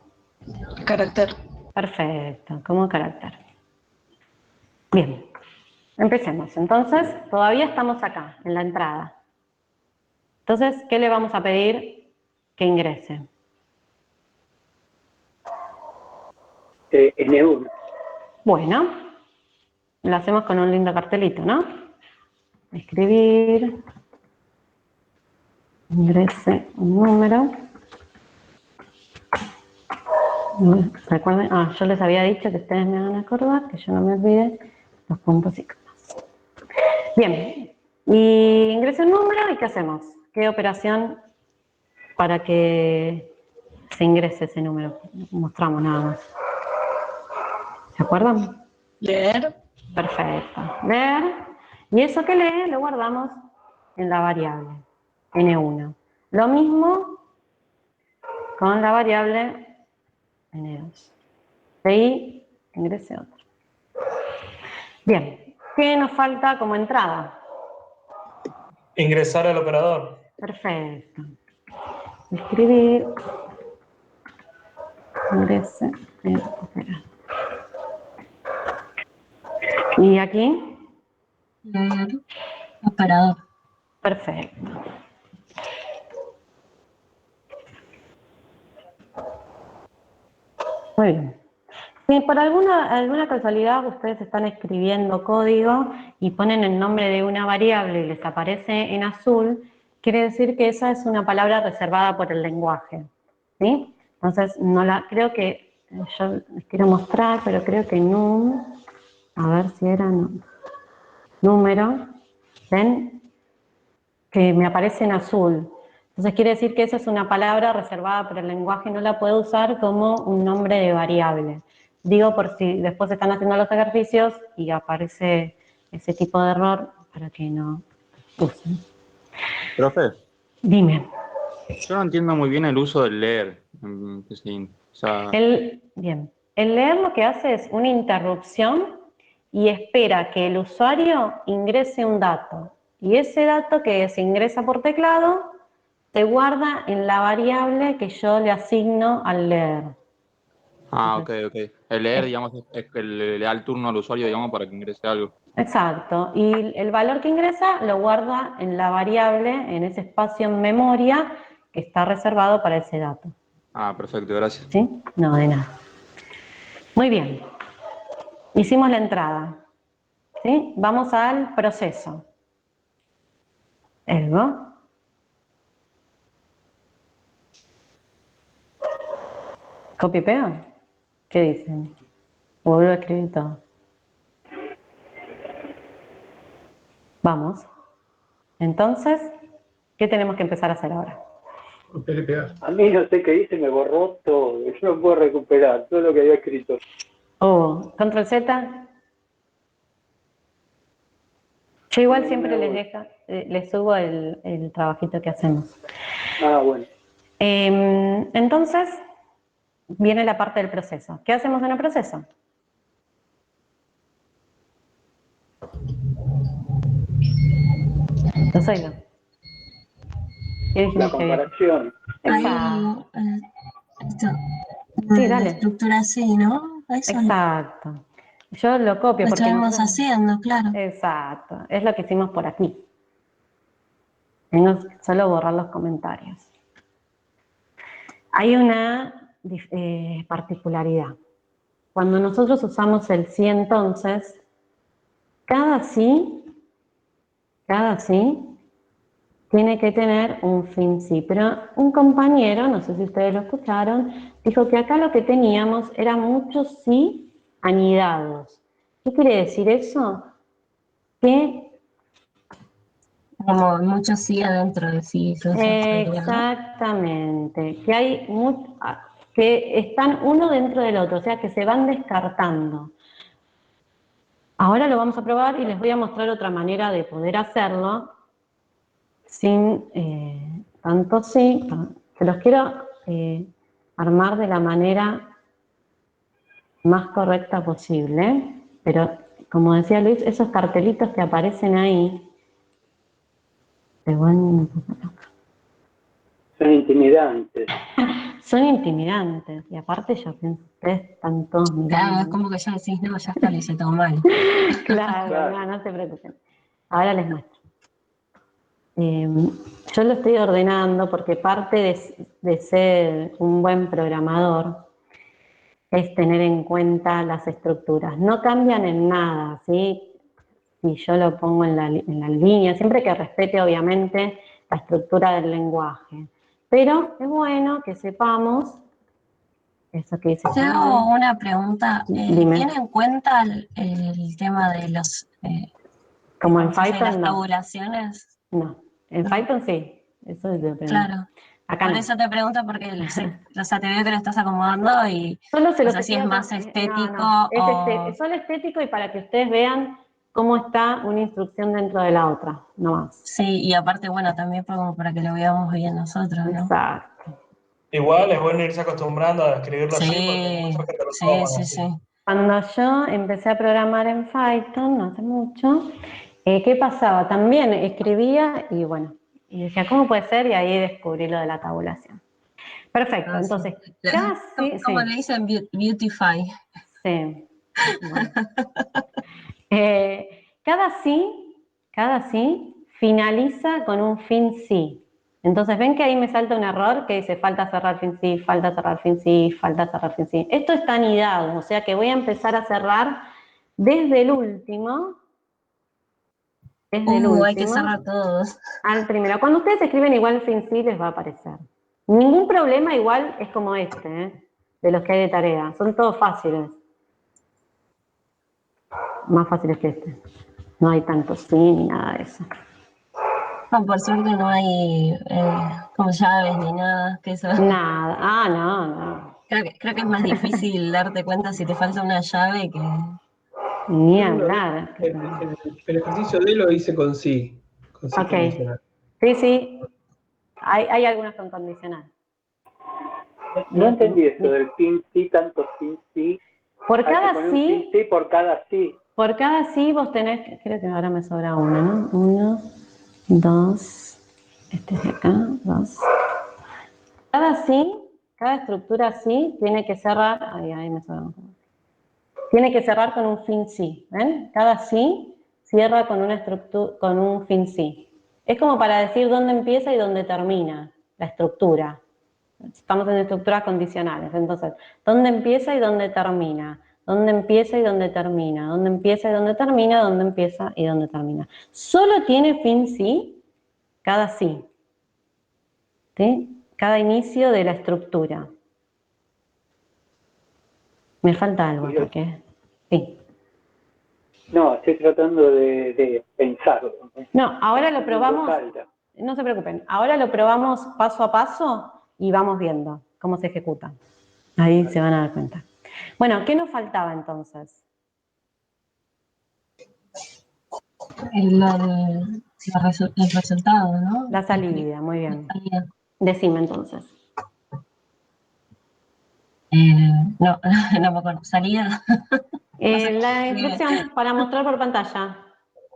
H: Carácter.
B: Perfecto, como carácter. Bien. Empecemos. Entonces, todavía estamos acá, en la entrada. Entonces, ¿qué le vamos a pedir que ingrese?
A: N1.
B: Bueno, lo hacemos con un lindo cartelito, ¿no? Escribir, ingrese un número. Recuerden, yo les había dicho que ustedes me van a acordar, que yo no me olvide los puntos y comas. Bien, y ingrese un número y ¿qué hacemos? ¿Qué operación para que se ingrese ese número? Mostramos nada más. ¿Se acuerdan?
H: Leer.
B: Perfecto. Leer. Y eso que lee lo guardamos en la variable N1. Lo mismo con la variable N2. De ahí ingrese otro. Bien. ¿Qué nos falta como entrada?
I: Ingresar al operador.
B: Perfecto. Escribir. Ingrese el operador. ¿Y aquí?
C: Operador.
B: Perfecto. Muy bien. Si por alguna casualidad ustedes están escribiendo código y ponen el nombre de una variable y les aparece en azul, quiere decir que esa es una palabra reservada por el lenguaje. ¿Sí? Entonces, creo que, yo les quiero mostrar, pero creo que num, a ver si era número, ¿ven? Que me aparece en azul. Entonces quiere decir que esa es una palabra reservada por el lenguaje y no la puedo usar como un nombre de variable. Digo por si después están haciendo los ejercicios y aparece ese tipo de error para que no usen.
L: Profe,
B: Dime.
L: yo no entiendo muy bien el uso del leer.
B: Bien. El leer lo que hace es una interrupción y espera que el usuario ingrese un dato. Y ese dato que se ingresa por teclado se guarda en la variable que yo le asigno al leer.
L: Ok. El leer, digamos, es que le da el turno al usuario, digamos, para que ingrese algo.
B: Exacto. Y el valor que ingresa lo guarda en la variable, en ese espacio en memoria que está reservado para ese dato.
L: Perfecto, gracias.
B: ¿Sí? No, de nada. Muy bien. Hicimos la entrada. ¿Sí? Vamos al proceso. Ergo. ¿Copy pega? ¿Qué dicen? Vuelvo a escribir todo. Vamos. Entonces, ¿qué tenemos que empezar a hacer ahora?
A: A mí no sé qué hice, me borró todo. Yo no puedo recuperar todo lo que había escrito.
B: Control Z. Yo igual siempre les subo el trabajito que hacemos.
A: Bueno.
B: Entonces, viene la parte del proceso. ¿Qué hacemos en el proceso? Los oigo. ¿Qué dijimos?
A: La comparación.
B: Exacto.
C: Sí, dale. La estructura así, ¿no?
B: Exacto. Yo lo copio
C: Lo
B: porque
C: estuvimos haciendo, claro.
B: Exacto, es lo que hicimos por aquí. Tengo solo borrar los comentarios. Hay una particularidad. Cuando nosotros usamos el sí entonces, cada sí tiene que tener un fin sí. Pero un compañero, no sé si ustedes lo escucharon, dijo que acá lo que teníamos era muchos sí anidados. ¿Qué quiere decir eso? Que
C: como mucho sí adentro de sí.
B: Exactamente, que hay que están uno dentro del otro, o sea que se van descartando. Ahora lo vamos a probar y les voy a mostrar otra manera de poder hacerlo sin tanto sí. Se los quiero armar de la manera más correcta posible, pero como decía Luis, esos cartelitos que aparecen ahí te van.
A: Son intimidantes.
B: Son intimidantes, y aparte yo pienso, ustedes están todos mirando.
C: Claro, es como que ya decís, no, ya está, lo hice todo mal.
B: Claro, no se preocupen. Ahora les muestro. Yo lo estoy ordenando porque parte de ser un buen programador es tener en cuenta las estructuras. No cambian en nada, ¿sí? Si yo lo pongo en la línea, siempre que respete obviamente la estructura del lenguaje. Pero es bueno que sepamos eso que dice.
C: Te hago una pregunta. ¿Tiene en cuenta el tema de los
B: como en Python,
C: las tabulaciones?
B: No, en Python sí. Eso es de
C: claro.
B: Acá
C: por
B: no.
C: eso te pregunto, porque o sea, te veo que lo estás acomodando y
B: solo se
C: no sé si es más estético o...
B: Es solo estético y para que ustedes vean cómo está una instrucción dentro de la otra, no más.
C: Sí, y aparte, bueno, también como para que lo veamos bien nosotros, ¿no?
B: Exacto.
I: Igual es bueno irse acostumbrando a escribirlo así, porque hay muchos que te lo toman así.
B: Cuando yo empecé a programar en Python, no hace mucho, ¿qué pasaba? También escribía y bueno, y decía, ¿cómo puede ser? Y ahí descubrí lo de la tabulación. Perfecto, entonces, casi...
C: ¿Cómo le dicen? Beautify.
B: Sí. Bueno. Cada sí finaliza con un fin sí. Entonces, ven que ahí me salta un error que dice falta cerrar fin sí, falta cerrar fin sí, falta cerrar fin sí. Esto está anidado, o sea que voy a empezar a cerrar desde el último.
C: Hay que cerrar todos.
B: Al primero. Cuando ustedes escriben igual fin sí, les va a aparecer. Ningún problema igual es como este, de los que hay de tarea. Son todos fáciles. Más fáciles que este. No hay tanto sí ni nada de eso.
C: No, por suerte no hay como llaves ni nada. Que eso...
B: Nada, no.
C: Creo que es más difícil darte cuenta si te falta una llave que...
B: Ni hablar.
D: El ejercicio de lo hice con sí. Con sí condicional.
B: Sí. Hay algunas con condicional.
A: No entendí esto del fin sí, tanto fin sí.
B: Por cada sí.
A: Fin sí por cada sí.
B: Por cada sí vos tenés, creo que ahora me sobra uno, ¿no? 1, 2, este es de acá, 2. Cada sí, cada estructura sí tiene que cerrar, ahí me sobra uno. Tiene que cerrar con un fin sí, ¿ven? Cada sí cierra con una estructura, con un fin sí. Es como para decir dónde empieza y dónde termina la estructura. Estamos en estructuras condicionales, entonces, ¿dónde empieza y dónde termina? ¿Dónde empieza y dónde termina? ¿Dónde empieza y dónde termina? ¿Dónde empieza y dónde termina? Solo tiene fin sí, cada sí. ¿Sí? Cada inicio de la estructura. Me falta algo, porque... Sí.
A: No, estoy tratando de pensarlo.
B: No, ahora lo probamos... No se preocupen, ahora lo probamos paso a paso y vamos viendo cómo se ejecuta. Ahí se van a dar cuenta. Bueno, ¿qué nos faltaba entonces?
C: El resultado, ¿no?
B: La salida, muy bien. Decime entonces.
C: No me acuerdo. ¿Salida?
B: La instrucción para mostrar por pantalla.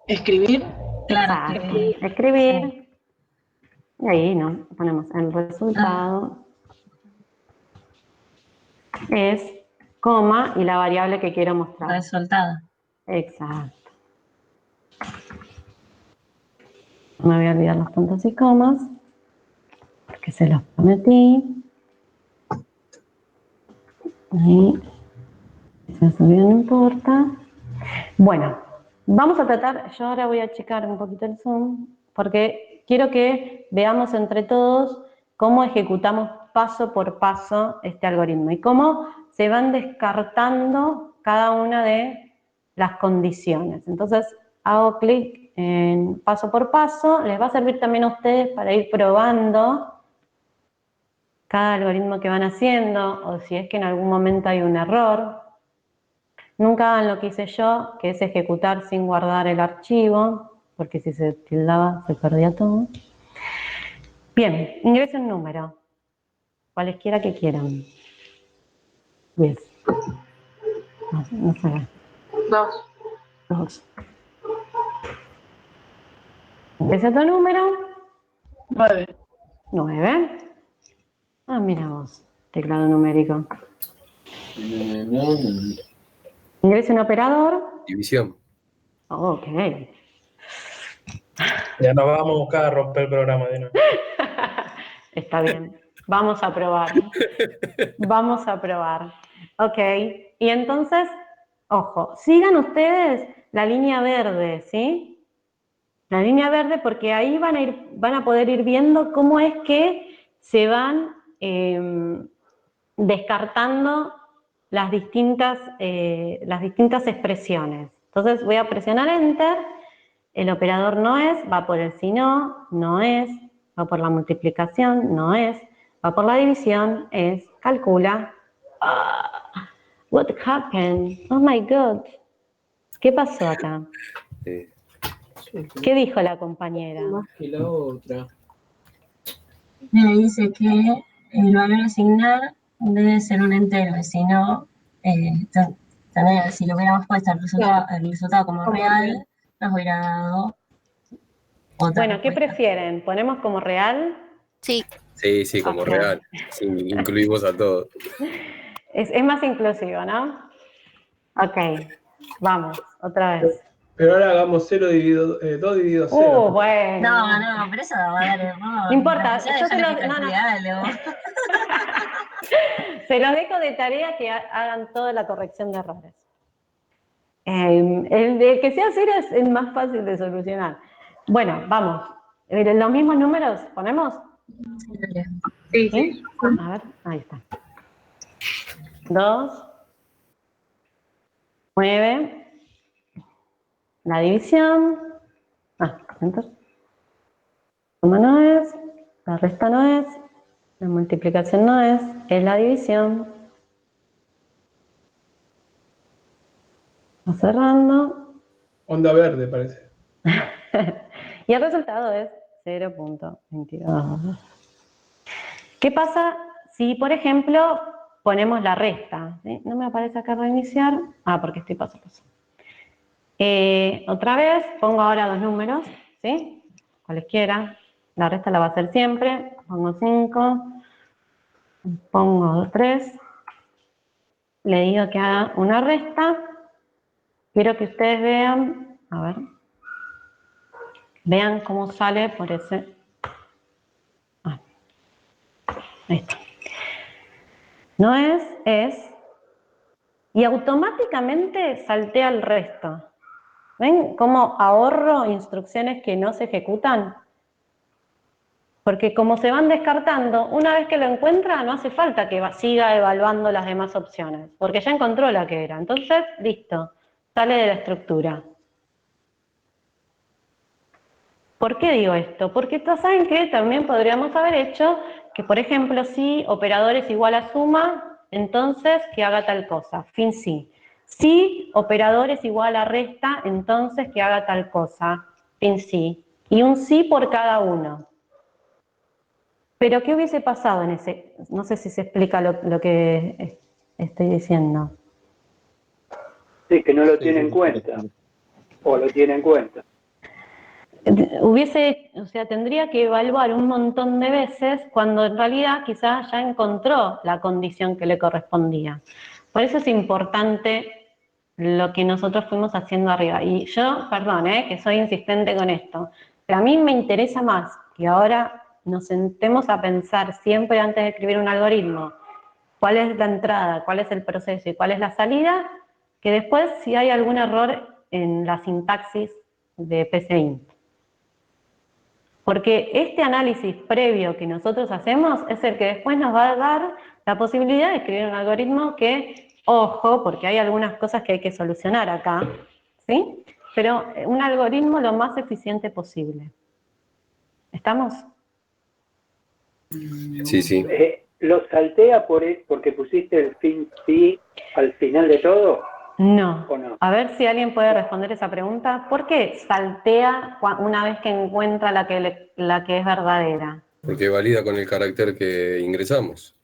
H: ¿Escribir?
C: Claro.
B: Escribir. Y ahí, ¿no? Ponemos el resultado. Es coma y la variable que quiero mostrar.
C: Resultado.
B: Exacto. No me voy a olvidar los puntos y comas, porque se los prometí. Ahí. Eso no importa. Bueno, vamos a tratar, yo ahora voy a checar un poquito el Zoom, porque quiero que veamos entre todos cómo ejecutamos paso por paso este algoritmo y cómo se van descartando cada una de las condiciones. Entonces, hago clic en paso por paso, les va a servir también a ustedes para ir probando cada algoritmo que van haciendo, o si es que en algún momento hay un error. Nunca hagan lo que hice yo, que es ejecutar sin guardar el archivo, porque si se tildaba se perdía todo. Bien, ingresen un número, cualesquiera que quieran. 10. No sé. 2. ¿Ingresa tu número?
H: 9.
B: 9. Ah, mira vos, teclado numérico. Ingrese un operador.
J: División.
B: Ok.
I: Ya nos vamos a buscar a romper el programa, Dino.
B: Está bien. Vamos a probar. Vamos a probar. Ok. Y entonces, ojo, sigan ustedes la línea verde, ¿sí? La línea verde, porque ahí van a poder ir viendo cómo es que se van descartando las distintas expresiones. Entonces voy a presionar Enter, el operador no es, va por el si no, no es, va por la multiplicación, no es, va por la división, es, calcula. What happened? Oh my God. ¿Qué pasó acá? ¿Qué dijo la compañera?
K: Más que la otra.
C: Me dice que el valor a asignar debe ser un entero, y si no, si lo hubiéramos puesto el resultado como real, nos hubiera dado otra.
B: Bueno, ¿qué prefieren? ¿Ponemos como real?
M: Sí.
J: Sí, como real. Sí, incluimos a todos.
B: Es más inclusivo, ¿no? Ok, vamos, otra vez.
D: Pero ahora hagamos 2 dividido 0.
B: Bueno.
C: No, pero eso va a dar error.
B: No importa, yo se los, se los dejo de tarea que hagan toda la corrección de errores. El de que sea 0 es el más fácil de solucionar. Bueno, vamos. ¿Los mismos números ponemos?
F: Sí.
B: A ver, ahí está. 2, 9. La división. Enter. Suma no es, la resta no es, la multiplicación no es la división. Va cerrando.
D: Onda verde, parece.
B: Y el resultado es 0.22. ¿Qué pasa si, por ejemplo, ponemos la resta? ¿Sí? No me aparece acá reiniciar. Porque estoy paso a paso. Otra vez, pongo ahora 2 números, ¿sí? Cualesquiera. La resta la va a hacer siempre. Pongo 5. Pongo 3. Le digo que haga una resta. Quiero que ustedes vean, a ver, vean cómo sale por ese. Ahí está. No es. Y automáticamente saltea el resto. ¿Ven cómo ahorro instrucciones que no se ejecutan? Porque como se van descartando, una vez que lo encuentra, no hace falta que siga evaluando las demás opciones, porque ya encontró la que era. Entonces, listo, sale de la estructura. ¿Por qué digo esto? Porque todos saben que también podríamos haber hecho que, por ejemplo, si operador es igual a suma, entonces que haga tal cosa, fin sí. Si operador es igual a resta, entonces que haga tal cosa, fin sí. Y un sí por cada uno. Pero ¿qué hubiese pasado en ese? No sé si se explica lo que estoy diciendo.
A: Sí, que no lo tiene en cuenta. O lo tiene en cuenta.
B: Tendría que evaluar un montón de veces cuando en realidad quizás ya encontró la condición que le correspondía. Por eso es importante lo que nosotros fuimos haciendo arriba. Y yo, perdón, que soy insistente con esto, pero a mí me interesa más que ahora nos sentemos a pensar siempre antes de escribir un algoritmo cuál es la entrada, cuál es el proceso y cuál es la salida, que después si hay algún error en la sintaxis de PCInt. Porque este análisis previo que nosotros hacemos es el que después nos va a dar la posibilidad de escribir un algoritmo que, ojo, porque hay algunas cosas que hay que solucionar acá, ¿sí? Pero un algoritmo lo más eficiente posible. ¿Estamos?
J: Sí, sí.
A: ¿Lo saltea porque pusiste el fin sí al final de todo?
B: No.
A: ¿O no?
B: A ver si alguien puede responder esa pregunta. ¿Por qué saltea una vez que encuentra la que es verdadera?
J: Porque valida con el carácter que ingresamos.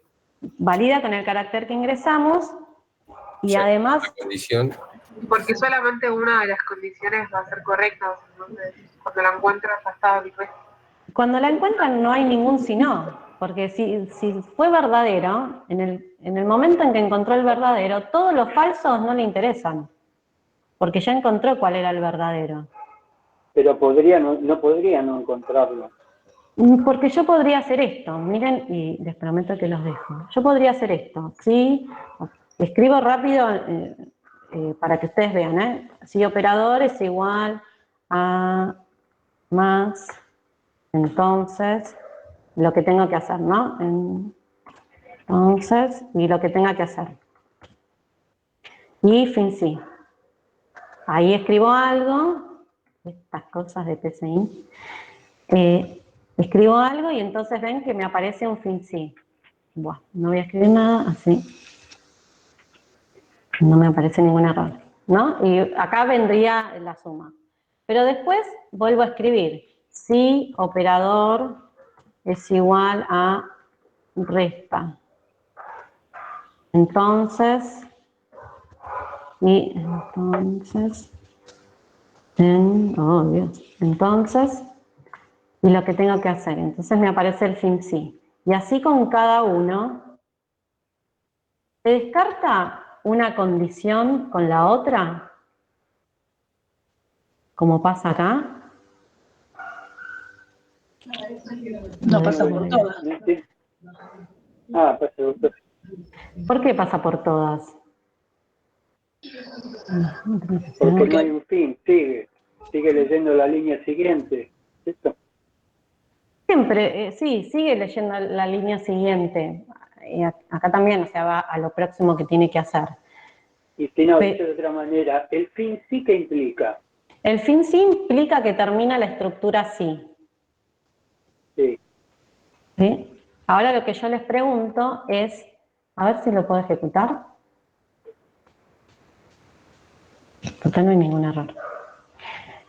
B: Valida con el carácter que ingresamos y además...
J: La condición.
F: Porque solamente una de las condiciones va a ser correcta, entonces cuando la encuentras ya está correcta.
B: Cuando la encuentran no hay ningún si no, porque si fue verdadero, en el momento en que encontró el verdadero, todos los falsos no le interesan, porque ya encontró cuál era el verdadero.
A: Pero no podría no encontrarlo.
B: Porque yo podría hacer esto, miren, y les prometo que los dejo. Yo podría hacer esto, ¿sí? Escribo rápido para que ustedes vean, Si operador es igual a más, entonces, lo que tengo que hacer, ¿no? Entonces, y lo que tenga que hacer. Y fin sí. Ahí escribo algo, estas cosas de PCI. Escribo algo y entonces ven que me aparece un fin sí. Bueno, no voy a escribir nada, así. No me aparece ningún error, ¿no? Y acá vendría la suma. Pero después vuelvo a escribir. Si operador es igual a resta. Entonces, entonces, y lo que tengo que hacer. Entonces me aparece el fin sí. Y así con cada uno, ¿se descarta una condición con la otra? Como pasa acá.
H: No pasa por todas.
A: Pasa por todas.
B: ¿Por qué pasa por todas?
A: Porque no hay un fin, sigue leyendo la línea siguiente. ¿Esto?
B: Siempre, sí, sigue leyendo la línea siguiente. Acá también, o sea, va a lo próximo que tiene que hacer.
A: Y si no, dicho de otra manera, ¿el fin sí qué implica?
B: El fin sí implica que termina la estructura sí.
A: Sí.
B: ¿Sí? Ahora lo que yo les pregunto es, a ver si lo puedo ejecutar. Total, no hay ningún error.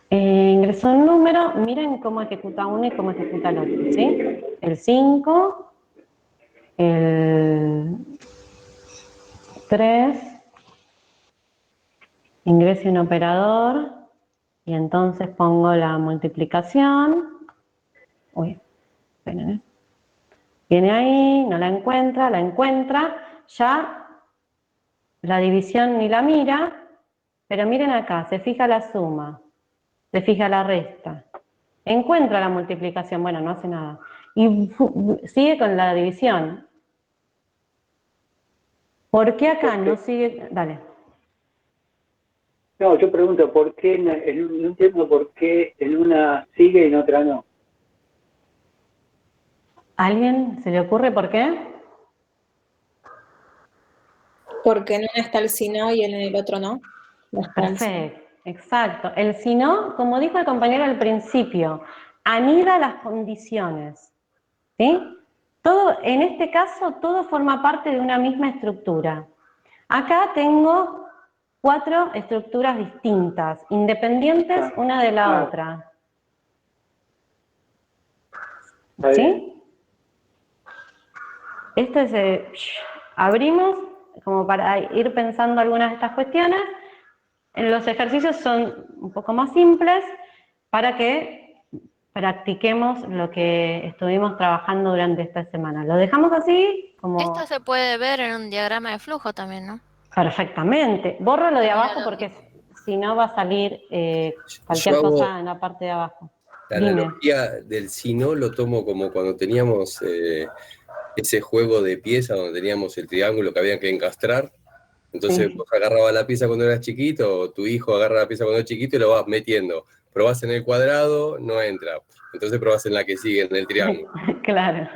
B: Ingresó un número, miren cómo ejecuta uno y cómo ejecuta el otro, ¿sí? El 5, el 3, ingreso un operador y entonces pongo la multiplicación. Uy, esperen, Viene ahí, no la encuentra, ya la división ni la mira, pero miren acá, se fija la suma, se fija la resta, encuentra la multiplicación, bueno, no hace nada, y sigue con la división. ¿Por qué acá no sigue? Dale.
A: No, yo pregunto, ¿por qué no entiendo por qué en una sigue y en otra no?
B: ¿Alguien se le ocurre por qué?
N: Porque en una está el si no y en el otro no.
B: Perfecto, exacto. El si no, como dijo el compañero al principio, anida las condiciones. ¿Sí? Todo, en este caso, todo forma parte de una misma estructura. Acá tengo 4 estructuras distintas, independientes una de la otra. ¿Sí? Abrimos como para ir pensando algunas de estas cuestiones. Los ejercicios son un poco más simples para que practiquemos lo que estuvimos trabajando durante esta semana. Lo dejamos así como...
M: Esto se puede ver en un diagrama de flujo también, ¿no?
B: Perfectamente. Borro lo de abajo porque si no va a salir cualquier cosa en la parte de abajo.
J: La analogía del si no lo tomo como cuando teníamos ese juego de piezas donde teníamos el triángulo que había que encastrar. Entonces vos agarrabas la pieza cuando eras chiquito, o tu hijo agarra la pieza cuando es chiquito y lo vas metiendo. Probás en el cuadrado, no entra. Entonces probás en la que sigue, en el triángulo.
B: Claro.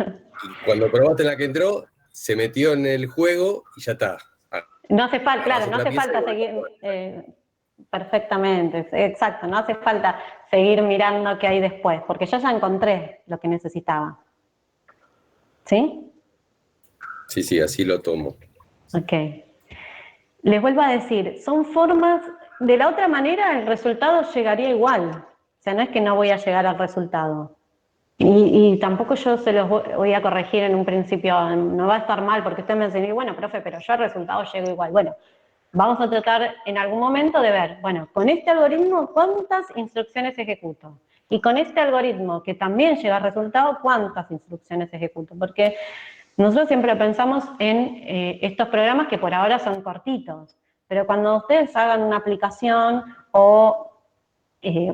J: Y cuando probaste en la que entró, se metió en el juego y ya está.
B: No hace falta, claro, no hace falta seguir... perfectamente, exacto, no hace falta seguir mirando qué hay después, porque yo ya encontré lo que necesitaba. ¿Sí?
J: Sí, así lo tomo.
B: Ok. Les vuelvo a decir, son formas, de la otra manera el resultado llegaría igual. O sea, no es que no voy a llegar al resultado. Y tampoco yo se los voy a corregir en un principio, no va a estar mal, porque usted me enseñó, bueno, profe, pero yo al resultado llego igual. Bueno, vamos a tratar en algún momento de ver, bueno, con este algoritmo, ¿cuántas instrucciones ejecuto? Y con este algoritmo, que también llega al resultado, ¿cuántas instrucciones ejecuto? Porque nosotros siempre pensamos en estos programas que por ahora son cortitos, pero cuando ustedes hagan una aplicación o,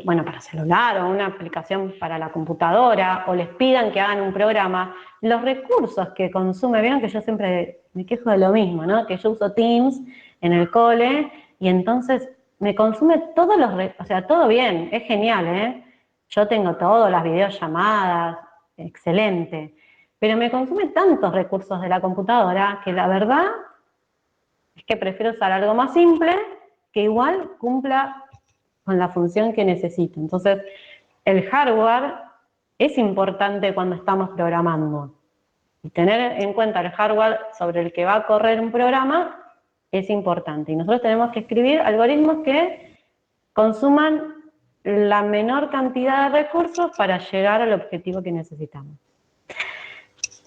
B: bueno, para celular o una aplicación para la computadora o les pidan que hagan un programa, los recursos que consume, vieron que yo siempre me quejo de lo mismo, ¿no? Que yo uso Teams en el cole y entonces me consume todos los, o sea, todo bien, es genial, ¿eh? Yo tengo todo, las videollamadas, excelente. Pero me consume tantos recursos de la computadora que la verdad es que prefiero usar algo más simple que igual cumpla con la función que necesito. Entonces, el hardware es importante cuando estamos programando. Y tener en cuenta el hardware sobre el que va a correr un programa es importante. Y nosotros tenemos que escribir algoritmos que consuman la menor cantidad de recursos para llegar al objetivo que necesitamos.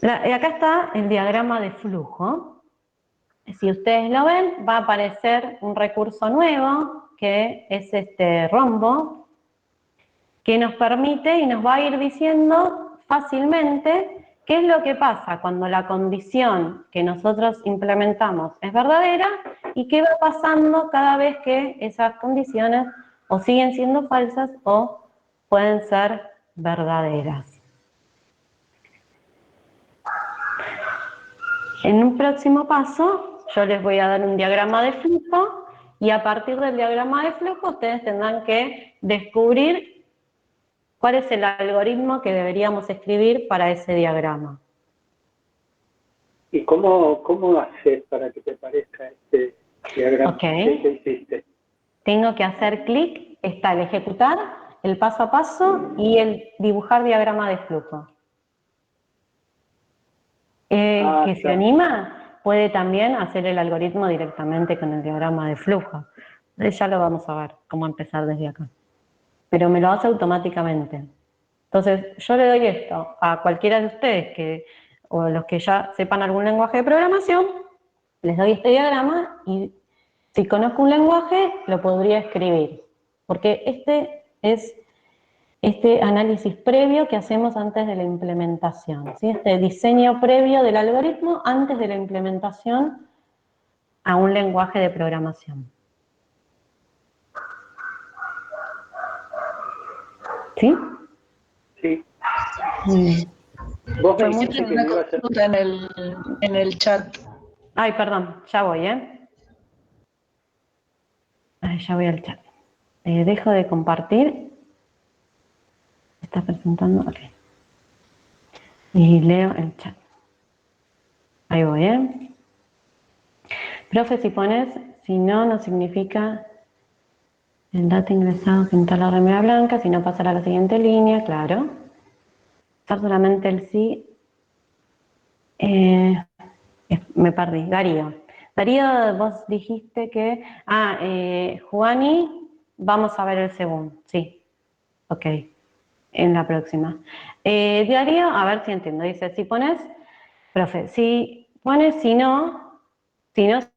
B: Acá está el diagrama de flujo. Si ustedes lo ven, va a aparecer un recurso nuevo, que es este rombo, que nos permite y nos va a ir diciendo fácilmente qué es lo que pasa cuando la condición que nosotros implementamos es verdadera y qué va pasando cada vez que esas condiciones o siguen siendo falsas o pueden ser verdaderas. En un próximo paso, yo les voy a dar un diagrama de flujo y a partir del diagrama de flujo ustedes tendrán que descubrir cuál es el algoritmo que deberíamos escribir para ese diagrama.
A: ¿Y cómo haces para que te parezca este diagrama que hiciste?
B: Tengo que hacer clic, está el ejecutar, el paso a paso y el dibujar diagrama de flujo. Que se anima puede también hacer el algoritmo directamente con el diagrama de flujo. Ya lo vamos a ver, cómo empezar desde acá. Pero me lo hace automáticamente. Entonces, yo le doy esto a cualquiera de ustedes, o los que ya sepan algún lenguaje de programación, les doy este diagrama y si conozco un lenguaje, lo podría escribir. Porque este es este análisis previo que hacemos antes de la implementación, ¿sí? Este diseño previo del algoritmo antes de la implementación a un lenguaje de programación. ¿Sí?
A: Sí.
H: Vos me dijiste que una consulta en el chat.
B: Ay, perdón, ya voy, Ay, ya voy al chat. Dejo de compartir. Está presentando, ok. Y leo el chat. Ahí voy, Profe, si pones, si no, no significa el dato ingresado, pintar la remera blanca, si no pasar a la siguiente línea, claro. Usar solamente el sí. Me perdí, Darío. Darío, vos dijiste que... Juani, vamos a ver el segundo, sí. Ok. En la próxima. Darío, a ver si entiendo. Dice, si pones, profe, si pones si no,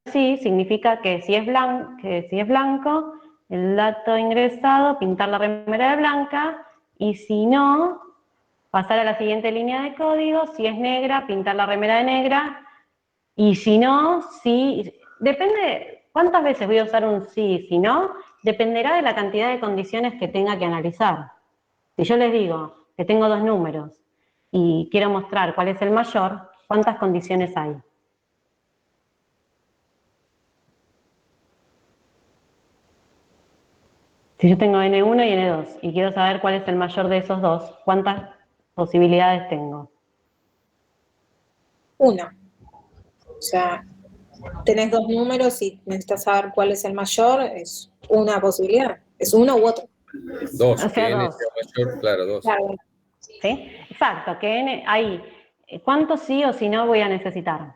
B: sí, significa que si es blanco, el dato ingresado, pintar la remera de blanca, y si no, pasar a la siguiente línea de código, si es negra, pintar la remera de negra, y si no, si depende, ¿cuántas veces voy a usar un sí y si no? Dependerá de la cantidad de condiciones que tenga que analizar. Si yo les digo que tengo 2 números y quiero mostrar cuál es el mayor, ¿cuántas condiciones hay? Si yo tengo N1 y N2 y quiero saber cuál es el mayor de esos dos, ¿cuántas posibilidades tengo?
N: Una. O sea, tenés 2 números y necesitas saber cuál es el mayor, es una posibilidad. Es uno u otro.
J: 2,
B: O sea,
J: que N
B: 2.
J: sea mayor, claro, 2.
N: Claro.
B: ¿Sí? Exacto, que N, ahí, ¿cuántos sí o si no voy a necesitar?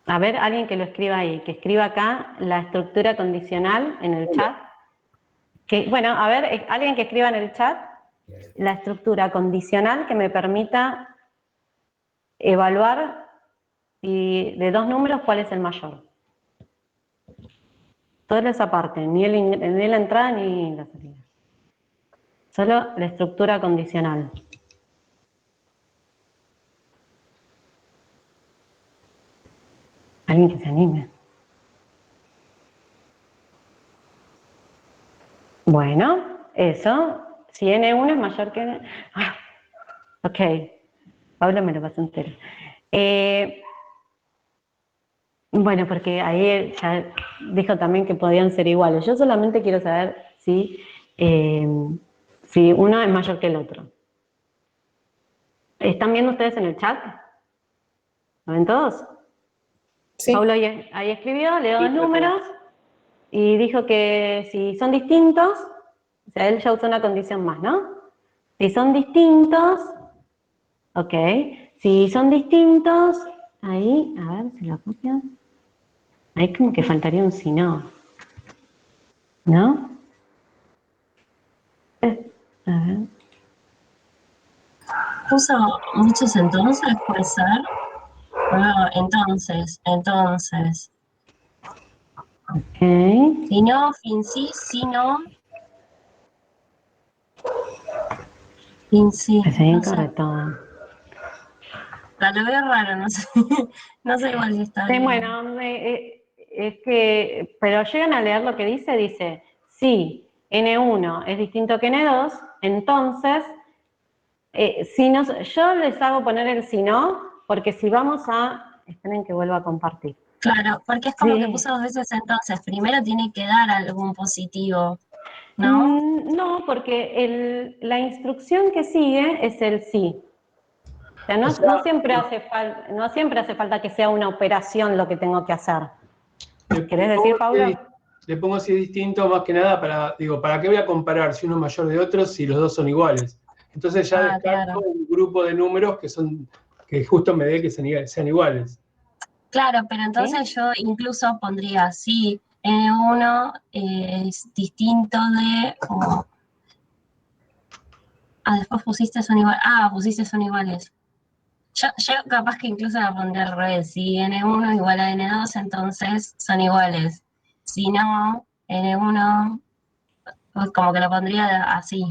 B: A ver, alguien que lo escriba ahí, que escriba acá la estructura condicional en el chat. Bueno, a ver, alguien que escriba en el chat la estructura condicional que me permita evaluar de 2 números cuál es el mayor. Toda esa parte, ni la entrada ni la salida. Solo la estructura condicional. Alguien que se anime. Bueno, eso. Si N1 es mayor que N... Ok. Pablo me lo pasó entero. Bueno, porque ahí ya dijo también que podían ser iguales. Yo solamente quiero saber si uno es mayor que el otro. ¿Están viendo ustedes en el chat? ¿Lo ven todos? Sí. Pablo ahí escribió, leo 2 números y dijo que si son distintos, o sea, él ya usó una condición más, ¿no? Si son distintos, ok. Si son distintos, ahí, a ver si lo copian. Ahí como que faltaría un si no. ¿No? A ver.
C: Uso muchos entonces, puede ser. No, entonces.
B: Ok.
C: Si no, fin sí, si no. Fin sí.
B: Pues ahí incorrecto.
C: La lo veo raro, no sé. No sé igual si está bien.
B: Bueno, es que, pero llegan a leer lo que dice, si N1 es distinto que N2, entonces, si no, yo les hago poner el si no, porque si vamos a, esperen que vuelva a compartir.
C: Claro, porque es como que puso 2 veces entonces, primero tiene que dar algún positivo, ¿no?
B: No, porque la instrucción que sigue es el sí. O sea, no siempre hace falta que sea una operación lo que tengo que hacer. ¿Querés decir, Pablo?
D: Le pongo si es distinto más que nada ¿para qué voy a comparar si uno es mayor de otro si los dos son iguales? Entonces ya descarto un grupo de números que justo me dé que sean iguales.
C: Claro, pero entonces yo incluso pondría si N1 es distinto de... después pusiste son iguales. Pusiste son iguales. Yo capaz que incluso la pondré al revés. Si N1 igual a N2, entonces son iguales. Si no, N1, pues como que lo pondría así,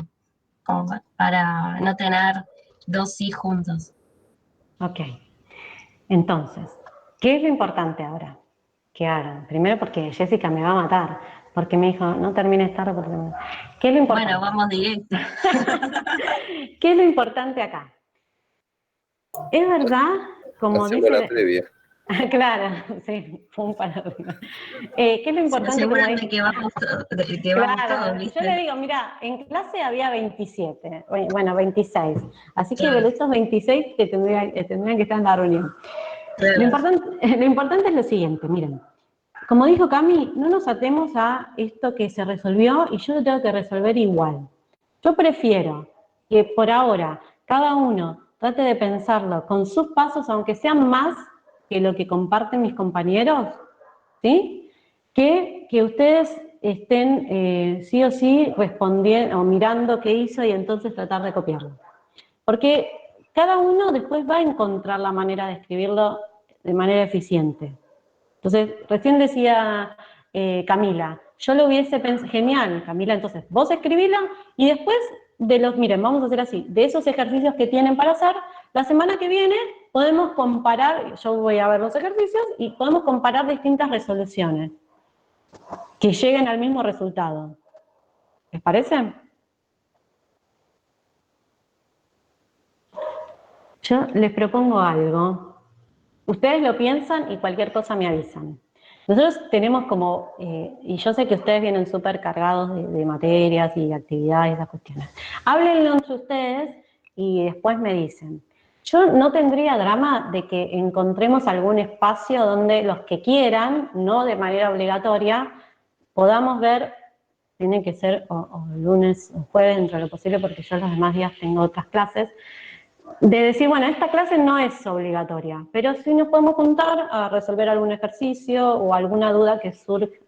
C: como para no tener 2 sí juntos.
B: Ok. Entonces, ¿qué es lo importante ahora que hagan? Primero porque Jessica me va a matar, porque me dijo, no termines tarde porque me... ¿Qué es lo importante?
C: Bueno, vamos directo.
B: ¿Qué es lo importante acá? Es verdad, como
J: hacemos
B: dice...
J: la previa.
B: Claro, sí, pum para arriba. ¿Qué es lo importante?
C: Como dice, que vamos todos, ¿viste?
B: Yo le digo, mira, en clase había 27, bueno, 26, así que de estos 26 que tendrían que estar en la reunión. Claro. Lo importante es lo siguiente, miren, como dijo Cami, no nos atemos a esto que se resolvió y yo lo tengo que resolver igual. Yo prefiero que por ahora cada uno trate de pensarlo con sus pasos, aunque sean más que lo que comparten mis compañeros, ¿sí? Que ustedes estén sí o sí respondiendo o mirando qué hizo y entonces tratar de copiarlo. Porque cada uno después va a encontrar la manera de escribirlo de manera eficiente. Entonces, recién decía Camila, yo lo hubiese pensado, genial, Camila, entonces vos escribilo y después miren, vamos a hacer así, de esos ejercicios que tienen para hacer, la semana que viene podemos comparar, yo voy a ver los ejercicios y podemos comparar distintas resoluciones que lleguen al mismo resultado. ¿Les parece? Yo les propongo algo. Ustedes lo piensan y cualquier cosa me avisan. Nosotros tenemos como, y yo sé que ustedes vienen súper cargados de materias y actividades y esas cuestiones. Háblenlo entre ustedes y después me dicen. Yo no tendría drama de que encontremos algún espacio donde los que quieran, no de manera obligatoria, podamos ver, tiene que ser o lunes o jueves dentro de lo posible porque yo los demás días tengo otras clases, de decir, bueno, esta clase no es obligatoria, pero sí nos podemos juntar a resolver algún ejercicio o alguna duda que surge.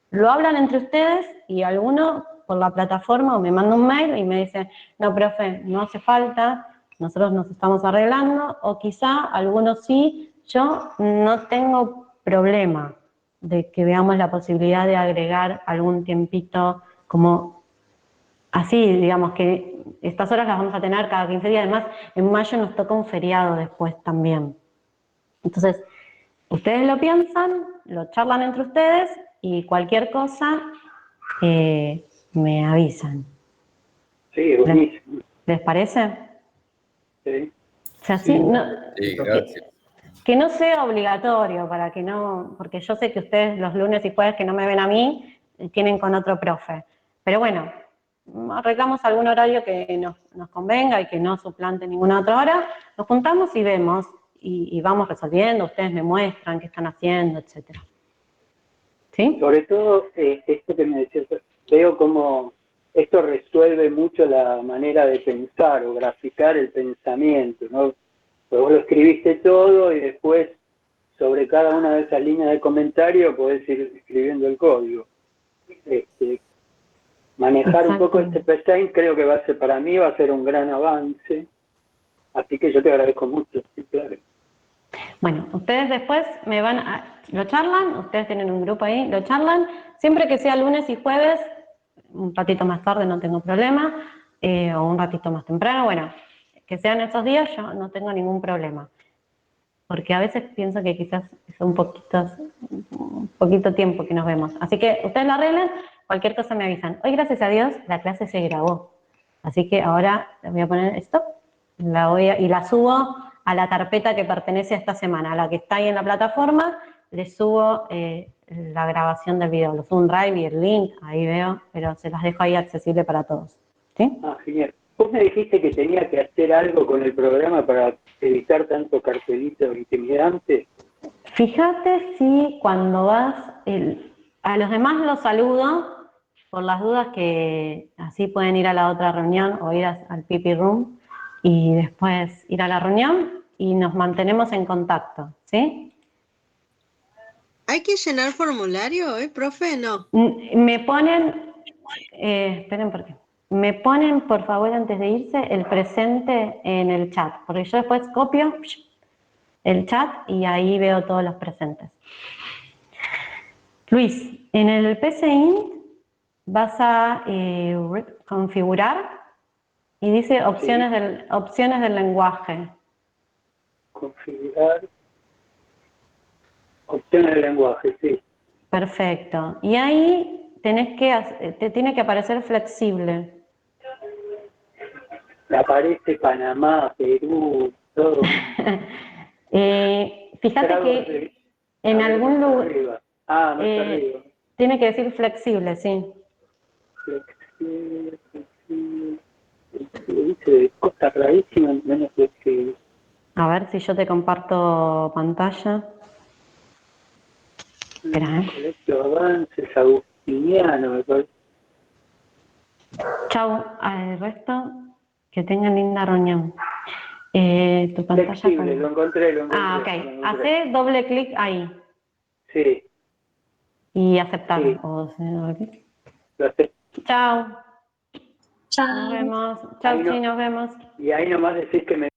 B: Lo hablan entre ustedes y alguno por la plataforma o me manda un mail y me dice, no, profe, no hace falta, nosotros nos estamos arreglando, o quizá algunos sí, yo no tengo problema de que veamos la posibilidad de agregar algún tiempito como así, digamos que estas horas las vamos a tener cada 15 días, además en mayo nos toca un feriado después también. Entonces, ustedes lo piensan, lo charlan entre ustedes y cualquier cosa me avisan.
A: Sí, buenísimo.
B: ¿Les parece?
A: Sí.
B: O sea, sí, no,
J: Sí, gracias.
B: que no sea obligatorio, para que no, porque yo sé que ustedes los lunes y jueves que no me ven a mí, tienen con otro profe. Pero bueno, arreglamos algún horario que nos convenga y que no suplante ninguna otra hora, nos juntamos y vemos, y vamos resolviendo, ustedes me muestran qué están haciendo, etcétera. ¿Sí?
A: Sobre todo, esto que me decías, veo como esto resuelve mucho la manera de pensar o graficar el pensamiento, ¿no? Pues vos lo escribiste todo y después sobre cada una de esas líneas de comentario podés ir escribiendo el código. Manejar un poco este design creo que va a ser, para mí va a ser un gran avance, así que yo te agradezco mucho, sí, claro.
B: Bueno, ustedes después me van a, lo charlan, ustedes tienen un grupo ahí, lo charlan, siempre que sea lunes y jueves, un ratito más tarde no tengo problema, o un ratito más temprano, bueno, que sean esos días yo no tengo ningún problema, porque a veces pienso que quizás es un poquito tiempo que nos vemos, así que ustedes lo arreglen, cualquier cosa me avisan. Hoy gracias a Dios la clase se grabó, así que ahora le voy a poner stop, y la subo a la carpeta que pertenece a esta semana, a la que está ahí en la plataforma, le subo la grabación del video, lo subo un drive y el link, ahí veo, pero se las dejo ahí accesible para todos. ¿Sí?
A: Ah, genial. Vos me dijiste que tenía que hacer algo con el programa para evitar tanto cartelito intimidante.
B: Fíjate si cuando vas, a los demás los saludo, por las dudas que así pueden ir a la otra reunión o ir al Pipi Room, y después ir a la reunión y nos mantenemos en contacto, ¿sí?
O: ¿Hay que llenar formulario, profe? No.
B: Me ponen, esperen por qué, me ponen por favor antes de irse el presente en el chat, porque yo después copio el chat y ahí veo todos los presentes. Luis, en el PCInt vas a configurar y dice opciones, sí, opciones del lenguaje.
A: Configurar opciones del lenguaje, sí.
B: Perfecto. Y ahí te tiene que aparecer flexible.
A: Me aparece Panamá, Perú, todo.
B: Fíjate que en algún lugar tiene que decir flexible, sí.
A: Flexible, dice cosa rarísima, menos flexible.
B: A ver si yo te comparto pantalla. Espera,
A: Colegio Avances, Agustiniano, me parece.
B: Chau, al resto, que tengan linda reunión. Tu pantalla.
A: Flexible, lo encontré.
B: Ah, ok. Hacé doble clic ahí.
A: Sí.
B: Y aceptar.
A: Sí.
B: O doble clic.
A: Lo acepto.
B: Chau.
C: Chao.
B: Nos vemos. Chau, sí, nos vemos.
A: Y ahí nomás decís que me